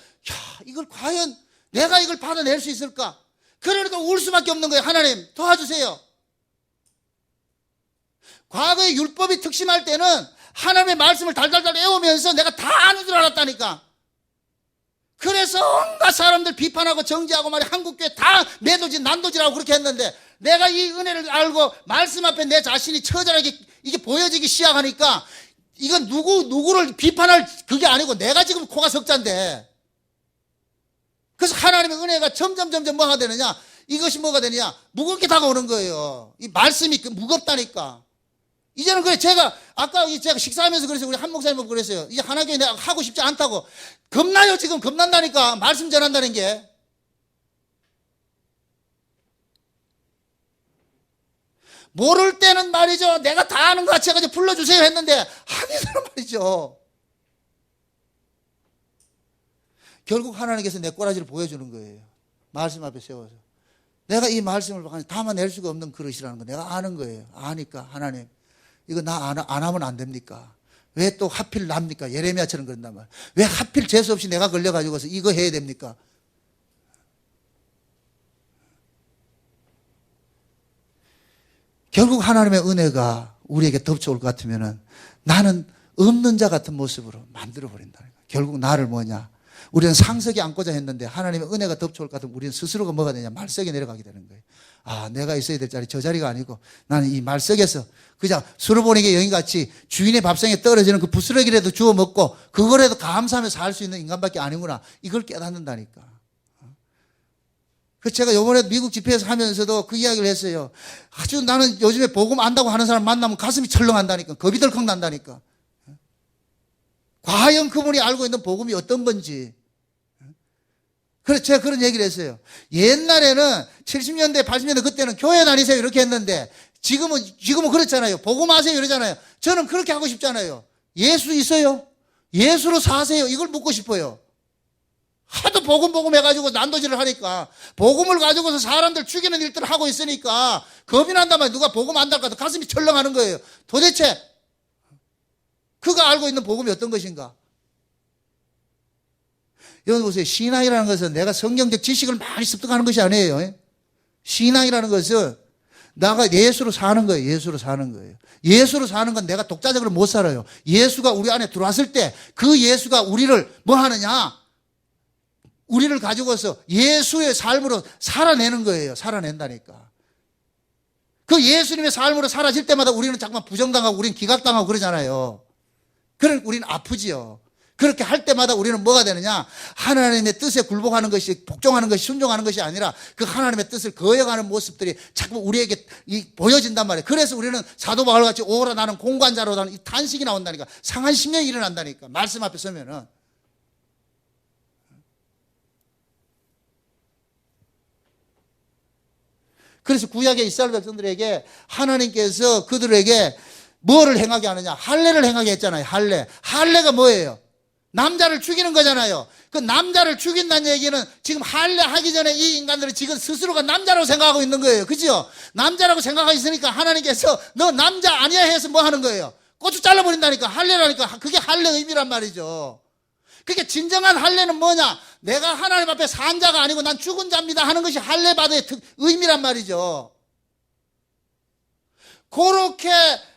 이걸 과연 내가 이걸 받아낼 수 있을까? 그러니까 울 수밖에 없는 거예요. 하나님 도와주세요. 과거에 율법이 특심할 때는 하나님의 말씀을 달달달 외우면서 내가 다 아는 줄 알았다니까. 그래서 온갖 사람들 비판하고 정죄하고 말이야. 한국교회 다 매도질 난도질하고 그렇게 했는데 내가 이 은혜를 알고 말씀 앞에 내 자신이 처절하게 이게 보여지기 시작하니까 이건 누구를 비판할 그게 아니고 내가 지금 코가 석잔데. 그래서 하나님의 은혜가 점점 뭐가 되느냐? 이것이 뭐가 되느냐? 무겁게 다가오는 거예요. 이 말씀이 무겁다니까. 이제는 그래 제가 식사하면서 그래서 우리 한 목사님 보고 그랬어요. 이제 하나교회 내가 하고 싶지 않다고. 겁나요 지금. 겁난다니까. 말씀 전한다는 게. 모를 때는 말이죠. 내가 다 아는 것 같이 해가지고 불러주세요 했는데 아니더란 말이죠. 결국 하나님께서 내 꼬라지를 보여주는 거예요. 말씀 앞에 세워서. 내가 이 말씀을 담아낼 수가 없는 그릇이라는 거 내가 아는 거예요. 아니까 하나님 이거 나 안 하면 안 됩니까? 왜 또 하필 납니까? 예레미야처럼 그런단 말이에요. 왜 하필 재수 없이 내가 걸려가지고서 이거 해야 됩니까? 결국 하나님의 은혜가 우리에게 덮쳐올 것 같으면은 나는 없는 자 같은 모습으로 만들어버린다는 거예요. 결국 나를 뭐냐? 우리는 상석에 앉고자 했는데 하나님의 은혜가 덮쳐올 것 같으면 우리는 스스로가 뭐가 되냐? 말석에 내려가게 되는 거예요. 내가 있어야 될 자리 저 자리가 아니고 나는 이 말석에서 그냥 수르보니게 여인같이 주인의 밥상에 떨어지는 그 부스러기라도 주워 먹고 그거라도 감사하며 살 수 있는 인간밖에 아니구나. 이걸 깨닫는다니까. 그래서 제가 이번에 미국 집회에서 하면서도 그 이야기를 했어요. 아주 나는 요즘에 복음 안다고 하는 사람 만나면 가슴이 철렁한다니까. 겁이 덜컥 난다니까. 과연 그분이 알고 있는 복음이 어떤 건지. 그래서 제가 그런 얘기를 했어요. 옛날에는 70년대, 80년대 그때는 교회 다니세요 이렇게 했는데 지금은 그렇잖아요. 복음하세요 이러잖아요. 저는 그렇게 하고 싶잖아요. 예수 있어요? 예수로 사세요. 이걸 묻고 싶어요. 하도 복음 해가지고 난도질을 하니까 복음을 가지고서 사람들 죽이는 일들을 하고 있으니까 겁이 난단 말이에요. 누가 복음 안 달까 가슴이 철렁하는 거예요. 도대체 그가 알고 있는 복음이 어떤 것인가? 여러분 보세요. 신앙이라는 것은 내가 성경적 지식을 많이 습득하는 것이 아니에요. 신앙이라는 것은 나가 예수로 사는 거예요. 예수로 사는 거예요. 예수로 사는 건 내가 독자적으로 못 살아요. 예수가 우리 안에 들어왔을 때 그 예수가 우리를 뭐 하느냐? 우리를 가지고서 예수의 삶으로 살아내는 거예요. 살아낸다니까. 그 예수님의 삶으로 사라질 때마다 우리는 자꾸만 부정당하고 우리는 기각당하고 그러잖아요. 그러니까 우리는 아프지요. 그렇게 할 때마다 우리는 뭐가 되느냐? 하나님의 뜻에 굴복하는 것이, 복종하는 것이, 순종하는 것이 아니라 그 하나님의 뜻을 거역하는 모습들이 자꾸 우리에게 보여진단 말이에요. 그래서 우리는 사도 바울 같이 오라 나는 공관자로다는 이 탄식이 나온다니까. 상한 심령이 일어난다니까. 말씀 앞에 서면은. 그래서 구약의 이스라엘 백성들에게 하나님께서 그들에게 뭐를 행하게 하느냐? 할례를 행하게 했잖아요. 할례가 뭐예요? 남자를 죽이는 거잖아요. 그 남자를 죽인다는 얘기는 지금 할례 하기 전에 이 인간들은 지금 스스로가 남자라고 생각하고 있는 거예요. 그죠? 남자라고 생각하고 있으니까 하나님께서 너 남자 아니야 해서 뭐 하는 거예요? 고추 잘라버린다니까. 할례라니까. 그게 할례 의미란 말이죠. 그게 진정한 할례는 뭐냐? 내가 하나님 앞에 산 자가 아니고 난 죽은 자입니다 하는 것이 할례 받의 의미란 말이죠. 그렇게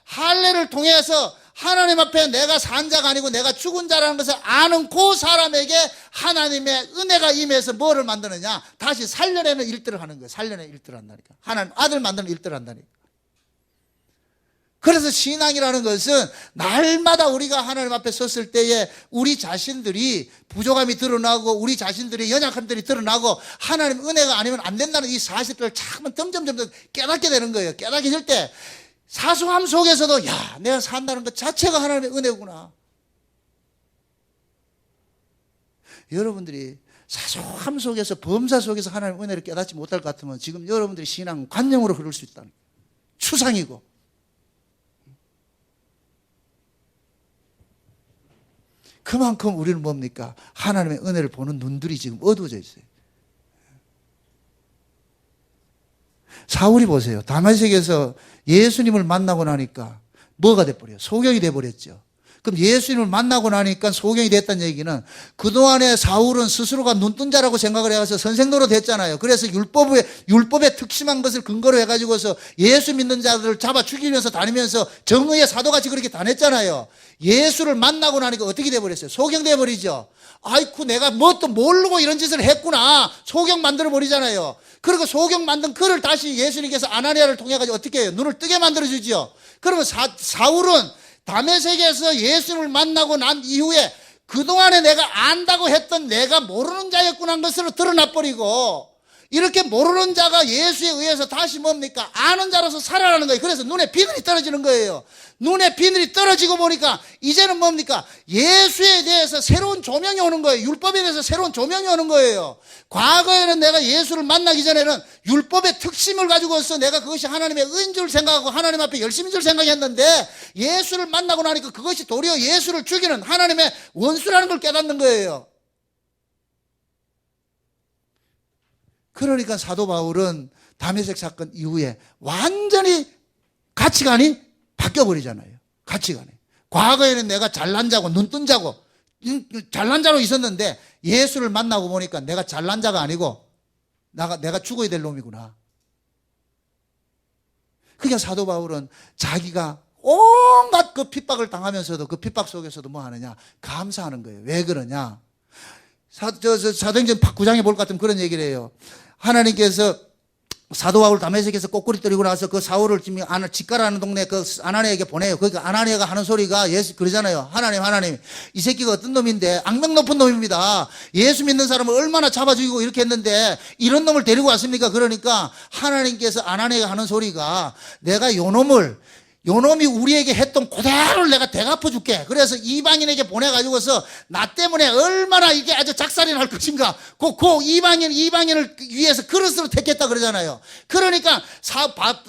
할례를 통해서 하나님 앞에 내가 산 자가 아니고 내가 죽은 자라는 것을 아는 그 사람에게 하나님의 은혜가 임해서 뭐를 만드느냐? 다시 살려내는 일들을 하는 거예요. 살려내는 일들을 한다니까. 하나님 아들 만드는 일들을 한다니까. 그래서 신앙이라는 것은 날마다 우리가 하나님 앞에 섰을 때에 우리 자신들이 부족함이 드러나고 우리 자신들의 연약함들이 드러나고 하나님 은혜가 아니면 안 된다는 이 사실을 참 점점 깨닫게 되는 거예요. 깨닫게 될 때 사소함 속에서도 야, 내가 산다는 것 자체가 하나님의 은혜구나. 여러분들이 사소함 속에서 범사 속에서 하나님의 은혜를 깨닫지 못할 것 같으면 지금 여러분들의 신앙은 관념으로 흐를 수 있다는 거예요. 추상이고. 그만큼 우리는 뭡니까? 하나님의 은혜를 보는 눈들이 지금 어두워져 있어요. 사울이 보세요. 다메섹에서 예수님을 만나고 나니까 뭐가 돼버려요? 소경이 돼버렸죠. 그럼 예수님을 만나고 나니까 소경이 됐다는 얘기는 그동안에 사울은 스스로가 눈뜬 자라고 생각을 해서 선생노로 됐잖아요. 그래서 율법에 특심한 것을 근거로 해가지고서 예수 믿는 자들을 잡아 죽이면서 다니면서 정의의 사도같이 그렇게 다녔잖아요. 예수를 만나고 나니까 어떻게 돼버렸어요? 소경 돼버리죠. 아이쿠, 내가 뭐 또 모르고 이런 짓을 했구나. 소경 만들어버리잖아요. 그리고 소경 만든 그를 다시 예수님께서 아나니아를 통해가지고 어떻게 해요? 눈을 뜨게 만들어주죠. 그러면 사울은 다메섹에서 예수님을 만나고 난 이후에 그동안에 내가 안다고 했던 내가 모르는 자였구나 하는 것으로 드러나버리고 이렇게 모르는 자가 예수에 의해서 다시 뭡니까? 아는 자로서 살아나는 거예요. 그래서 눈에 비늘이 떨어지는 거예요. 눈에 비늘이 떨어지고 보니까 이제는 뭡니까? 예수에 대해서 새로운 조명이 오는 거예요. 율법에 대해서 새로운 조명이 오는 거예요. 과거에는 내가 예수를 만나기 전에는 율법의 특심을 가지고서 내가 그것이 하나님의 의인 줄 생각하고 하나님 앞에 열심인 줄 생각했는데 예수를 만나고 나니까 그것이 도리어 예수를 죽이는 하나님의 원수라는 걸 깨닫는 거예요. 그러니까 사도 바울은 다메섹 사건 이후에 완전히 가치관이 바뀌어버리잖아요. 가치관이. 과거에는 내가 잘난 자고 눈뜬 자고 잘난 자로 있었는데 예수를 만나고 보니까 내가 잘난 자가 아니고 내가 죽어야 될 놈이구나. 그러니까 사도 바울은 자기가 온갖 그 핍박을 당하면서도 그 핍박 속에서도 뭐 하느냐? 감사하는 거예요. 왜 그러냐? 사도행전 9장에 볼 것 같으면 그런 얘기를 해요. 하나님께서 사도 바울 다메섹에서 꼬꾸리 때리고 나서 그 사울을 지금 직가라는 동네 그 아나니아에게 보내요. 그러니까 아나니아가 하는 소리가 예수 그러잖아요. 하나님, 이 새끼가 어떤 놈인데 악명 높은 놈입니다. 예수 믿는 사람을 얼마나 잡아 죽이고 이렇게 했는데 이런 놈을 데리고 왔습니까? 그러니까 하나님께서 아나니아가 하는 소리가 내가 요놈이 우리에게 했던 그대로를 내가 대갚아 줄게. 그래서 이방인에게 보내가지고서 나 때문에 얼마나 이게 아주 작살이 날 것인가. 그 이방인을 위해서 그릇으로 택했다 그러잖아요. 그러니까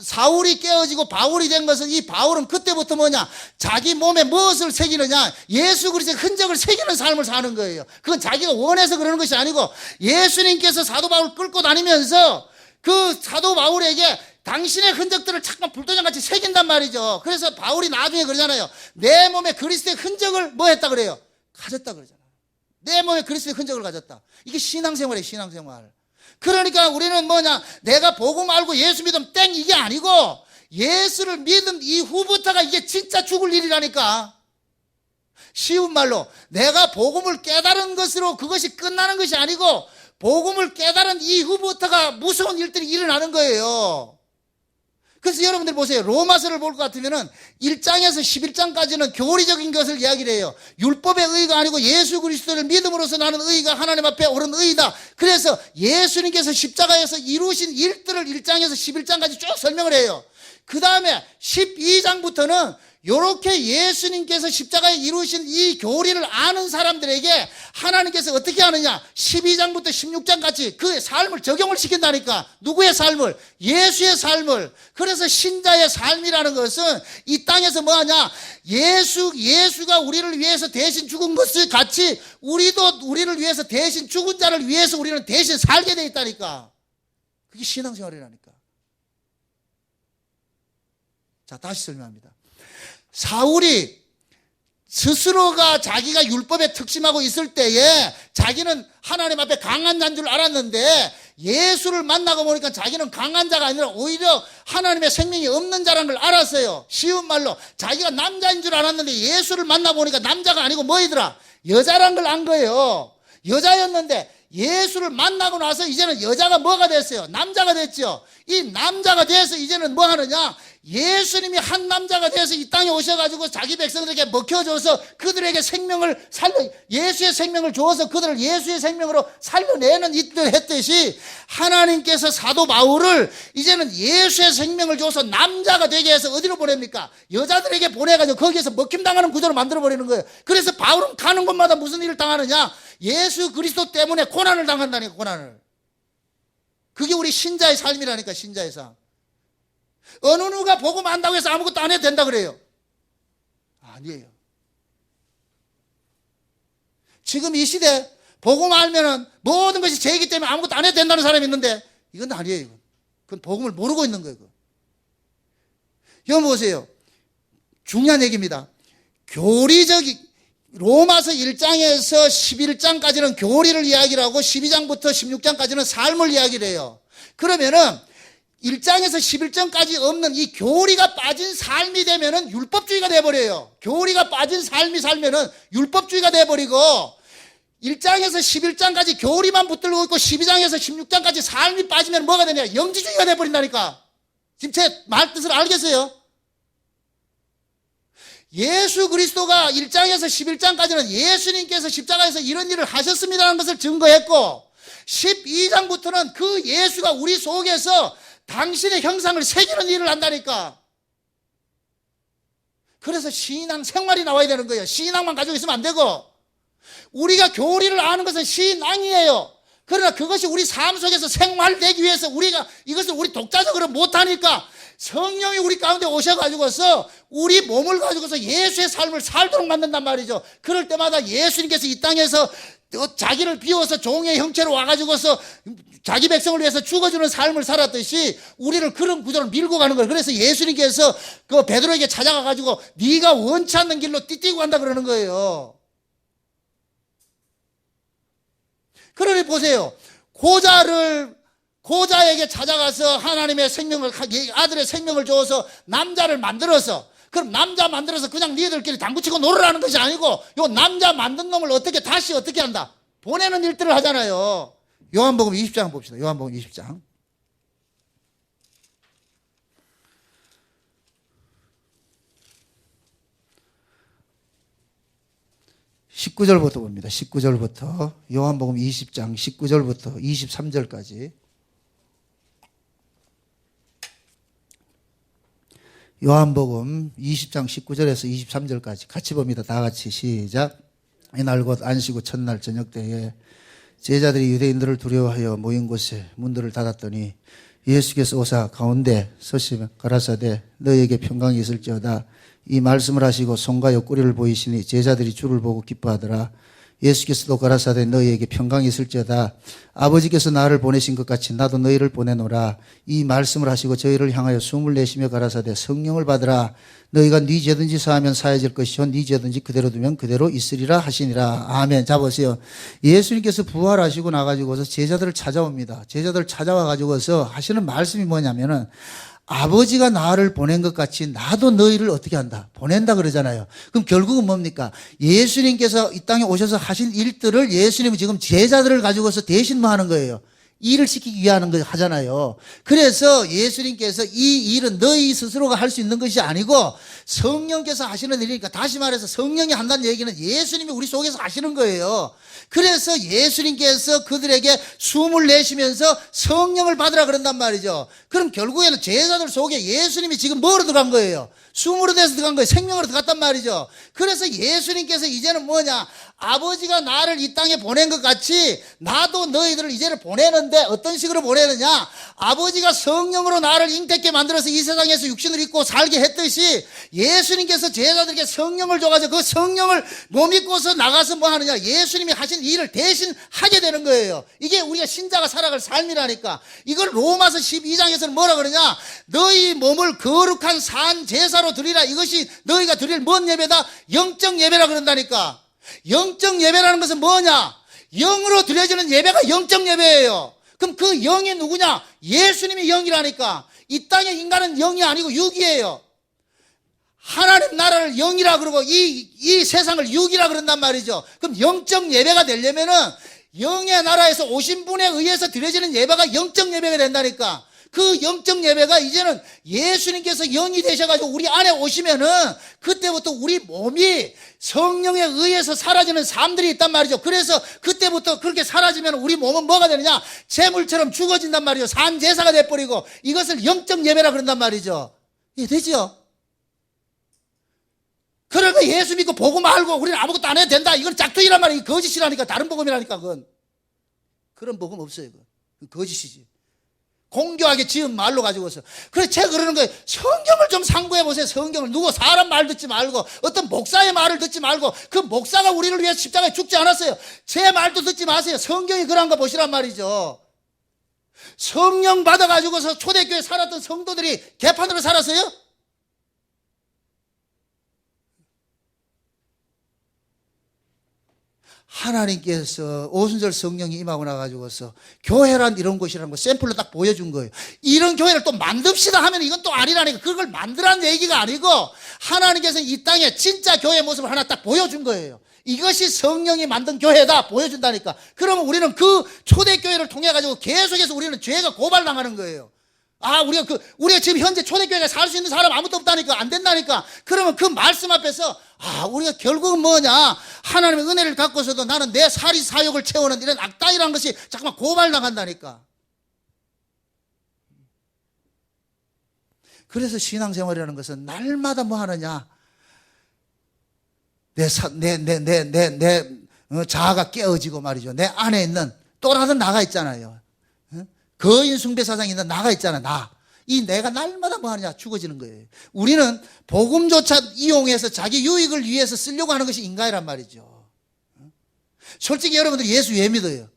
사울이 깨어지고 바울이 된 것은 이 바울은 그때부터 뭐냐? 자기 몸에 무엇을 새기느냐? 예수 그리스도의 흔적을 새기는 삶을 사는 거예요. 그건 자기가 원해서 그러는 것이 아니고 예수님께서 사도 바울 끌고 다니면서 그 사도 바울에게 당신의 흔적들을 잠깐 불도장같이 새긴단 말이죠. 그래서 바울이 나중에 그러잖아요. 내 몸에 그리스도의 흔적을 뭐 했다 그래요? 가졌다 그러잖아요. 내 몸에 그리스도의 흔적을 가졌다. 이게 신앙생활이에요. 신앙생활. 그러니까 우리는 뭐냐? 내가 복음 알고 예수 믿으면 땡 이게 아니고 예수를 믿은 이후부터가 이게 진짜 죽을 일이라니까. 쉬운 말로 내가 복음을 깨달은 것으로 그것이 끝나는 것이 아니고 복음을 깨달은 이후부터가 무서운 일들이 일어나는 거예요. 그래서 여러분들 보세요. 로마서를 볼 것 같으면은 1장에서 11장까지는 교리적인 것을 이야기를 해요. 율법의 의가 아니고 예수 그리스도를 믿음으로써 나는 의가 하나님 앞에 옳은 의다. 그래서 예수님께서 십자가에서 이루신 일들을 1장에서 11장까지 쭉 설명을 해요. 그 다음에 12장부터는 요렇게 예수님께서 십자가에 이루신 이 교리를 아는 사람들에게 하나님께서 어떻게 하느냐? 12장부터 16장까지 그의 삶을 적용을 시킨다니까. 누구의 삶을? 예수의 삶을. 그래서 신자의 삶이라는 것은 이 땅에서 뭐하냐? 예수가 우리를 위해서 대신 죽은 것을 같이 우리도 우리를 위해서 대신 죽은 자를 위해서 우리는 대신 살게 돼 있다니까. 그게 신앙생활이라니까. 자, 다시 설명합니다. 사울이 스스로가 자기가 율법에 특심하고 있을 때에 자기는 하나님 앞에 강한 자인 줄 알았는데 예수를 만나고 보니까 자기는 강한 자가 아니라 오히려 하나님의 생명이 없는 자라는 걸 알았어요. 쉬운 말로 자기가 남자인 줄 알았는데 예수를 만나보니까 남자가 아니고 뭐이더라? 여자란 걸 안 거예요. 여자였는데 예수를 만나고 나서 이제는 여자가 뭐가 됐어요? 남자가 됐죠. 이 남자가 돼서 이제는 뭐 하느냐? 예수님이 한 남자가 돼서 이 땅에 오셔가지고 자기 백성들에게 먹혀줘서 그들에게 생명을 예수의 생명을 주어서 그들을 예수의 생명으로 살려내는 일을 했듯이 하나님께서 사도 바울을 이제는 예수의 생명을 줘서 남자가 되게 해서 어디로 보냅니까? 여자들에게 보내가지고 거기에서 먹힘당하는 구조로 만들어버리는 거예요. 그래서 바울은 가는 곳마다 무슨 일을 당하느냐? 예수 그리스도 때문에 고난을 당한다니까, 고난을. 그게 우리 신자의 삶이라니까, 신자의 삶. 어느 누가 복음 안다고 해서 아무것도 안 해도 된다 그래요? 아니에요. 지금 이 시대 복음 알면은 모든 것이 죄이기 때문에 아무것도 안 해도 된다는 사람이 있는데 이건 아니에요. 그건 복음을 모르고 있는 거예요. 여러분 보세요. 중요한 얘기입니다. 교리적인 로마서 1장에서 11장까지는 교리를 이야기를 하고 12장부터 16장까지는 삶을 이야기를 해요. 그러면은 1장에서 11장까지 없는 이 교리가 빠진 삶이 되면은 율법주의가 돼버려요. 교리가 빠진 삶이 살면은 율법주의가 돼버리고 1장에서 11장까지 교리만 붙들고 있고 12장에서 16장까지 삶이 빠지면 뭐가 되냐? 영지주의가 돼버린다니까. 지금 제 말 뜻을 알겠어요? 예수 그리스도가 1장에서 11장까지는 예수님께서 십자가에서 이런 일을 하셨습니다라는 것을 증거했고 12장부터는 그 예수가 우리 속에서 당신의 형상을 새기는 일을 한다니까. 그래서 신앙 생활이 나와야 되는 거예요. 신앙만 가지고 있으면 안 되고 우리가 교리를 아는 것은 신앙이에요. 그러나 그것이 우리 삶 속에서 생활되기 위해서 우리가 이것을 우리 독자적으로 못하니까 성령이 우리 가운데 오셔가지고서 우리 몸을 가지고서 예수의 삶을 살도록 만든단 말이죠. 그럴 때마다 예수님께서 이 땅에서 자기를 비워서 종의 형체로 와가지고서 자기 백성을 위해서 죽어주는 삶을 살았듯이 우리를 그런 구조로 밀고 가는 거예요. 그래서 예수님께서 그 베드로에게 찾아가가지고 네가 원치 않는 길로 띠띠고 간다 그러는 거예요. 그러니 보세요. 고자에게 찾아가서 하나님의 생명을, 아들의 생명을 줘서 남자를 만들어서, 그럼 남자 만들어서 그냥 니들끼리 당구치고 놀으라는 것이 아니고 요 남자 만든 놈을 다시 어떻게 한다? 보내는 일들을 하잖아요. 요한복음 20장 봅시다. 요한복음 20장. (19절부터) 봅니다. 19절부터 요한복음 20장 19절부터 23절까지. 요한복음 20장 19절에서 23절까지 같이 봅니다. 다 같이 시작. 이날 곧 안식 후 첫날 저녁 때에 제자들이 유대인들을 두려워하여 모인 곳에 문들을 닫았더니 예수께서 오사 가운데 서시며 가라사대 너희에게 평강이 있을지어다. 이 말씀을 하시고 손과 옆구리를 보이시니 제자들이 주를 보고 기뻐하더라. 예수께서도 가라사대 너희에게 평강이 있을지어다. 아버지께서 나를 보내신 것 같이 나도 너희를 보내노라. 이 말씀을 하시고 저희를 향하여 숨을 내쉬며 가라사대 성령을 받으라. 너희가 네 죄든지 사하면 사해질 것이요 네 죄든지 그대로 두면 그대로 있으리라 하시니라. 아멘. 자 보세요. 예수님께서 부활하시고 나가지고서 제자들을 찾아옵니다. 제자들 찾아와 가지고서 하시는 말씀이 뭐냐면은 아버지가 나를 보낸 것 같이 나도 너희를 어떻게 한다? 보낸다 그러잖아요. 그럼 결국은 뭡니까? 예수님께서 이 땅에 오셔서 하신 일들을 예수님은 지금 제자들을 가지고서 대신 뭐 하는 거예요? 일을 시키기 위한 거 하잖아요. 그래서 예수님께서 이 일은 너희 스스로가 할 수 있는 것이 아니고 성령께서 하시는 일이니까, 다시 말해서 성령이 한다는 얘기는 예수님이 우리 속에서 하시는 거예요. 그래서 예수님께서 그들에게 숨을 내쉬면서 성령을 받으라 그런단 말이죠. 그럼 결국에는 제자들 속에 예수님이 지금 뭐로 들어간 거예요? 숨으로 돼서 들어간 거예요. 생명으로 들어갔단 말이죠. 그래서 예수님께서 이제는 뭐냐? 아버지가 나를 이 땅에 보낸 것 같이 나도 너희들을 이제는 보내는데 어떤 식으로 보내느냐? 아버지가 성령으로 나를 잉태케 만들어서 이 세상에서 육신을 입고 살게 했듯이 예수님께서 제자들에게 성령을 줘가지고 그 성령을 못 입고서 나가서 뭐 하느냐? 예수님이 하신 일을 대신 하게 되는 거예요. 이게 우리가 신자가 살아갈 삶이라니까. 이걸 로마서 12장에서는 뭐라 그러냐? 너희 몸을 거룩한 산 제사로 드리라. 이것이 너희가 드릴 뭔 예배다? 영적 예배라 그런다니까. 영적 예배라는 것은 뭐냐? 영으로 드려지는 예배가 영적 예배예요. 그럼 그 영이 누구냐? 예수님이 영이라니까. 이 땅의 인간은 영이 아니고 육이에요. 하나님 나라를 영이라 그러고 이 세상을 육이라 그런단 말이죠. 그럼 영적 예배가 되려면은 영의 나라에서 오신 분에 의해서 드려지는 예배가 영적 예배가 된다니까. 그 영적 예배가 이제는 예수님께서 영이 되셔가지고 우리 안에 오시면은 그때부터 우리 몸이 성령에 의해서 사라지는 삶들이 있단 말이죠. 그래서 그때부터 그렇게 사라지면 우리 몸은 뭐가 되느냐? 재물처럼 죽어진단 말이죠. 산제사가 돼버리고 이것을 영적 예배라 그런단 말이죠. 이해되죠? 그러니까 예수 믿고 복음 알고 우리는 아무것도 안 해도 된다. 이건 짝퉁이란 말이야. 거짓이라니까. 다른 복음이라니까. 그런 복음 없어요. 그건 거짓이지. 공교하게 지은 말로 가지고서. 그래서 제가 그러는 거예요. 성경을 좀 상고해 보세요. 성경을. 누구 사람 말 듣지 말고 어떤 목사의 말을 듣지 말고 그 목사가 우리를 위해서 십자가에 죽지 않았어요. 제 말도 듣지 마세요. 성경이 그런 거 보시란 말이죠. 성령 받아가지고서 초대교회에 살았던 성도들이 개판으로 살았어요? 하나님께서 오순절 성령이 임하고 나가지고서 교회란 이런 곳이라는 거 샘플로 딱 보여준 거예요. 이런 교회를 또 만듭시다 하면 이건 또 아니라니까. 그걸 만들라는 얘기가 아니고 하나님께서 이 땅에 진짜 교회의 모습을 하나 딱 보여준 거예요. 이것이 성령이 만든 교회다 보여준다니까. 그러면 우리는 그 초대교회를 통해 가지고 계속해서 우리는 죄가 고발당하는 거예요. 우리가 지금 현재 초대교회가 살 수 있는 사람 아무도 없다니까. 안 된다니까. 그러면 그 말씀 앞에서 우리가 결국은 뭐냐? 하나님의 은혜를 갖고서도 나는 내 사리 사욕을 채우는 이런 악당이라는 것이 잠깐만 고발당한다니까. 그래서 신앙생활이라는 것은 날마다 뭐 하느냐? 내 자아가 깨어지고 말이죠. 내 안에 있는 또 다른 나가 있잖아요. 거인 숭배 사상이 있는 나가 있잖아. 이 내가 날마다 뭐 하느냐? 죽어지는 거예요. 우리는 복음조차 이용해서 자기 유익을 위해서 쓰려고 하는 것이 인간이란 말이죠. 솔직히 여러분들 예수 왜 믿어요?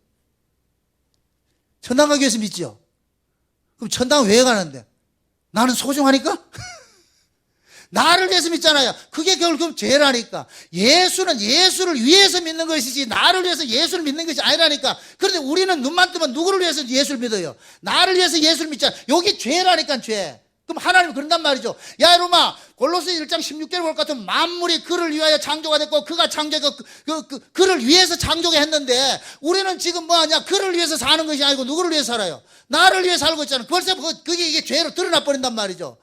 천당 가기 위해서 믿죠? 그럼 천당 왜 가는데? 나는 소중하니까? 나를 위해서 믿잖아요. 그게 결국 죄라니까. 예수는 예수를 위해서 믿는 것이지 나를 위해서 예수를 믿는 것이 아니라니까. 그런데 우리는 눈만 뜨면 누구를 위해서 예수를 믿어요? 나를 위해서 예수를 믿잖아. 여기 죄라니까. 죄. 그럼 하나님은 그런단 말이죠. 야 이놈아, 골로새 1장 16절을 볼 것 같으면 만물이 그를 위하여 창조가 됐고 그가 창조가 그를 위해서 창조가 했는데 우리는 지금 뭐하냐? 그를 위해서 사는 것이 아니고 누구를 위해서 살아요? 나를 위해서 살고 있잖아. 벌써 그게 이게 죄로 드러나 버린단 말이죠.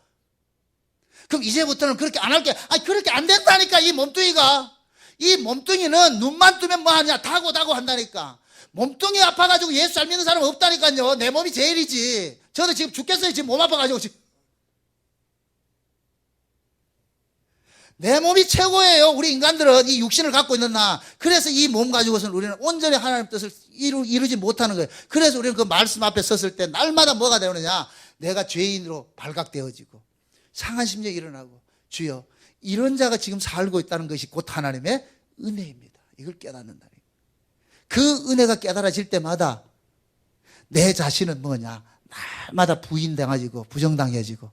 그럼 이제부터는 그렇게 안 할게. 그렇게 안 된다니까. 이 몸뚱이는 눈만 뜨면 뭐하냐? 다고 한다니까. 몸뚱이 아파가지고 예수 잘 믿는 사람 없다니까요. 내 몸이 제일이지. 저도 지금 죽겠어요. 지금 몸 아파가지고. 내 몸이 최고예요. 우리 인간들은 이 육신을 갖고 있는 나. 그래서 이 몸 가지고서는 우리는 온전히 하나님의 뜻을 이루지 못하는 거예요. 그래서 우리는 그 말씀 앞에 섰을 때 날마다 뭐가 되느냐? 내가 죄인으로 발각되어지고 상한 심령이 일어나고, 주여 이런 자가 지금 살고 있다는 것이 곧 하나님의 은혜입니다. 이걸 깨닫는다. 그 은혜가 깨달아질 때마다 내 자신은 뭐냐? 날마다 부인당해지고 부정당해지고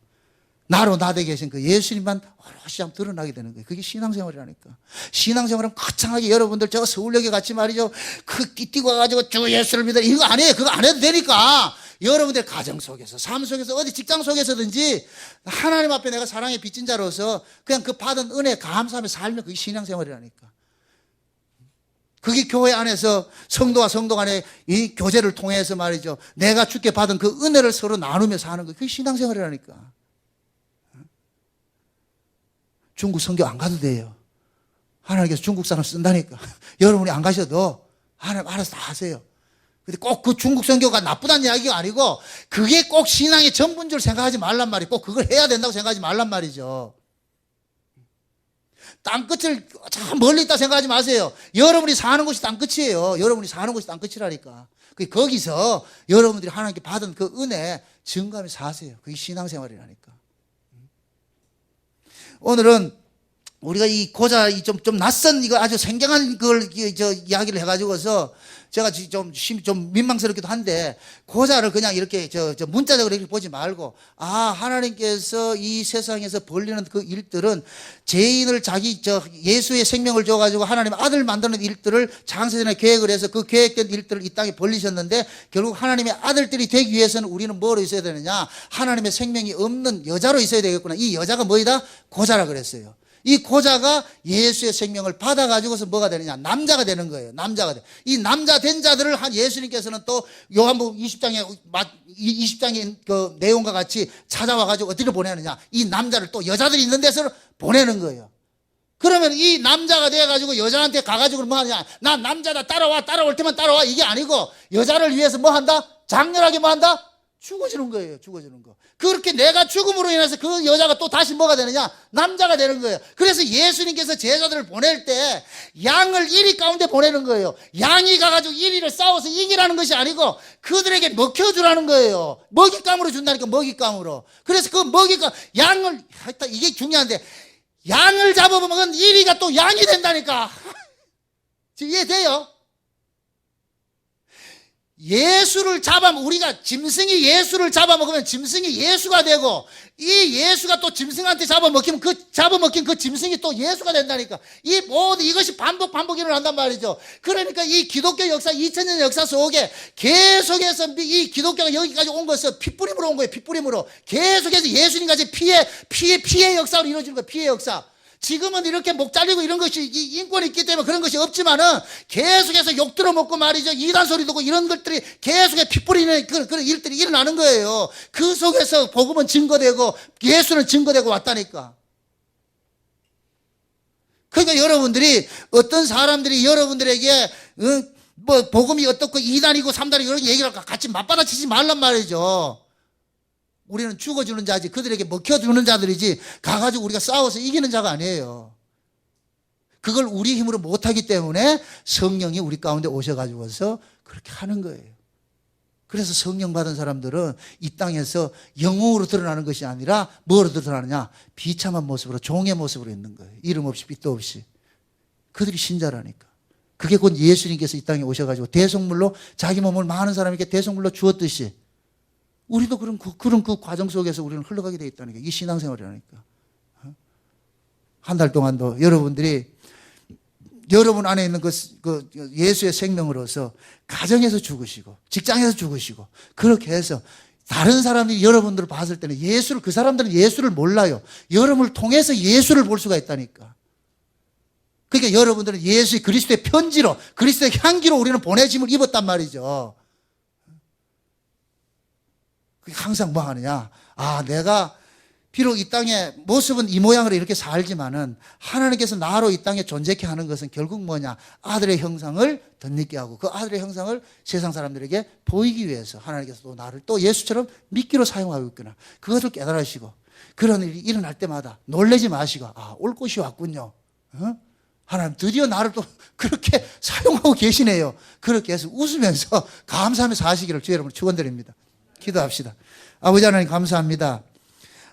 나로 나되게 계신 그 예수님만 오롯이 드러나게 되는 거예요. 그게 신앙생활이라니까. 신앙생활은 거창하게 여러분들 저 서울역에 같이 말이죠. 그 뛰고 가가지고 주 예수를 믿어. 이거 안 해요. 그거 안 해도 되니까. 여러분들 가정 속에서, 삶 속에서, 어디 직장 속에서든지 하나님 앞에 내가 사랑의 빚진 자로서 그냥 그 받은 은혜 감사하며 살면 그게 신앙생활이라니까. 그게 교회 안에서 성도와 성도 간의 이 교제를 통해서 말이죠. 내가 주께 받은 그 은혜를 서로 나누며 사는 거. 그게 신앙생활이라니까. 중국 선교 안 가도 돼요. 하나님께서 중국 사람 쓴다니까. 여러분이 안 가셔도 하나님 알아서 다 하세요. 근데 꼭 그 중국 선교가 나쁘다는 이야기가 아니고 그게 꼭 신앙의 전부인 줄 생각하지 말란 말이에요. 꼭 그걸 해야 된다고 생각하지 말란 말이죠. 땅끝을 참 멀리 있다 생각하지 마세요. 여러분이 사는 곳이 땅끝이에요. 여러분이 사는 곳이 땅끝이라니까. 거기서 여러분들이 하나님께 받은 그 은혜 증거하며 사세요. 그게 신앙생활이라니까. 오늘은 우리가 이 고자 좀 낯선 이거 아주 생경한 걸 이야기를 해가지고서 제가 좀 민망스럽기도 한데, 고자를 그냥 이렇게 문자적으로 이렇게 보지 말고, 하나님께서 이 세상에서 벌리는 그 일들은 죄인을 예수의 생명을 줘가지고 하나님 아들 만드는 일들을 창세전에 계획을 해서 그 계획된 일들을 이 땅에 벌리셨는데, 결국 하나님의 아들들이 되기 위해서는 우리는 뭐로 있어야 되느냐? 하나님의 생명이 없는 여자로 있어야 되겠구나. 이 여자가 뭐이다? 고자라 그랬어요. 이 고자가 예수의 생명을 받아가지고서 뭐가 되느냐? 남자가 되는 거예요. 남자가 돼. 이 남자 된 자들을 예수님께서는 또 요한복음 20장의 그 내용과 같이 찾아와가지고 어디로 보내느냐? 이 남자를 또 여자들이 있는 데서 보내는 거예요. 그러면 이 남자가 돼가지고 여자한테 가가지고 뭐 하느냐? 나 남자다, 따라올 때만 따라와. 이게 아니고 여자를 위해서 뭐 한다? 장렬하게 뭐 한다? 죽어주는 거예요. 죽어주는 거. 그렇게 내가 죽음으로 인해서 그 여자가 또 다시 뭐가 되느냐? 남자가 되는 거예요. 그래서 예수님께서 제자들을 보낼 때 양을 1위 가운데 보내는 거예요. 양이 가가지고 1위를 싸워서 이기라는 것이 아니고 그들에게 먹혀주라는 거예요. 먹잇감으로 준다니까, 먹잇감으로. 그래서 그 먹잇감, 양을, 하여튼 이게 중요한데, 양을 잡아먹은 1위가 또 양이 된다니까. 지금 이해돼요? 예수를 우리가 짐승이 예수를 잡아먹으면 짐승이 예수가 되고, 이 예수가 또 짐승한테 잡아먹히면 잡아먹힌 그 짐승이 또 예수가 된다니까. 이 모든 이것이 반복 일어난단 말이죠. 그러니까 이 기독교 역사, 2000년 역사 속에 계속해서 이 기독교가 여기까지 온 것은 핏부림으로 온 거예요. 핏부림으로. 계속해서 예수님까지 피해 역사로 이루어지는 거예요. 피해 역사. 지금은 이렇게 목 잘리고 이런 것이 인권이 있기 때문에 그런 것이 없지만은 계속해서 욕 들어먹고 말이죠. 이단 소리 듣고 이런 것들이 계속해 피 뿌리는 그런 일들이 일어나는 거예요. 그 속에서 복음은 증거되고 예수는 증거되고 왔다니까. 그러니까 여러분들이 어떤 사람들이 여러분들에게 뭐 복음이 어떻고 2단이고 3단이고 이런 얘기를 같이 맞받아치지 말란 말이죠. 우리는 죽어주는 자지, 그들에게 먹혀주는 자들이지 가가지고 우리가 싸워서 이기는 자가 아니에요. 그걸 우리 힘으로 못하기 때문에 성령이 우리 가운데 오셔가지고서 그렇게 하는 거예요. 그래서 성령 받은 사람들은 이 땅에서 영웅으로 드러나는 것이 아니라 뭐로 드러나느냐? 비참한 모습으로, 종의 모습으로 있는 거예요. 이름 없이 빛도 없이. 그들이 신자라니까. 그게 곧 예수님께서 이 땅에 오셔가지고 대속물로 자기 몸을 많은 사람에게 대속물로 주었듯이 우리도 그런 그 과정 속에서 우리는 흘러가게 돼 있다는 게 이게 신앙생활이라니까. 한 달 동안도 여러분들이 여러분 안에 있는 그 예수의 생명으로서 가정에서 죽으시고 직장에서 죽으시고 그렇게 해서 다른 사람들이 여러분들을 봤을 때는 그 사람들은 예수를 몰라요. 여러분을 통해서 예수를 볼 수가 있다니까. 그러니까 여러분들은 예수의 그리스도의 편지로, 그리스도의 향기로 우리는 보내짐을 입었단 말이죠. 항상 뭐 하느냐? 내가 비록 이 땅의 모습은 이 모양으로 이렇게 살지만은 하나님께서 나로 이 땅에 존재케 하는 것은 결국 뭐냐? 아들의 형상을 덧입게 하고 그 아들의 형상을 세상 사람들에게 보이기 위해서 하나님께서 또 나를 또 예수처럼 미끼로 사용하고 있구나. 그것을 깨달으시고 그런 일이 일어날 때마다 놀라지 마시고 올 곳이 왔군요. 하나님 드디어 나를 또 그렇게 사용하고 계시네요. 그렇게 해서 웃으면서 감사하면서 사시기를 주의 여러분 축원드립니다. 기도합시다. 아버지 하나님 감사합니다.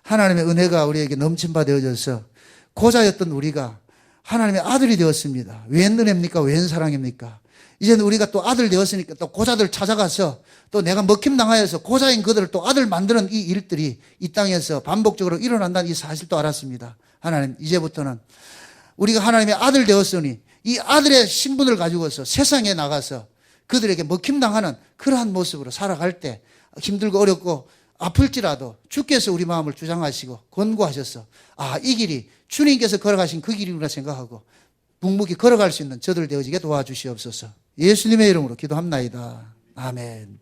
하나님의 은혜가 우리에게 넘침바 되어져서 고자였던 우리가 하나님의 아들이 되었습니다. 웬 은혜입니까? 웬 사랑입니까? 이제는 우리가 또 아들 되었으니까 또 고자들 찾아가서 또 내가 먹힘당하여서 고자인 그들을 또 아들 만드는 이 일들이 이 땅에서 반복적으로 일어난다는 이 사실도 알았습니다. 하나님 이제부터는 우리가 하나님의 아들 되었으니 이 아들의 신분을 가지고서 세상에 나가서 그들에게 먹힘당하는 그러한 모습으로 살아갈 때 힘들고 어렵고 아플지라도 주께서 우리 마음을 주장하시고 권고하셔서 이 길이 주님께서 걸어가신 그 길이구나 생각하고 묵묵히 걸어갈 수 있는 저들 되어지게 도와주시옵소서. 예수님의 이름으로 기도합나이다. 아멘.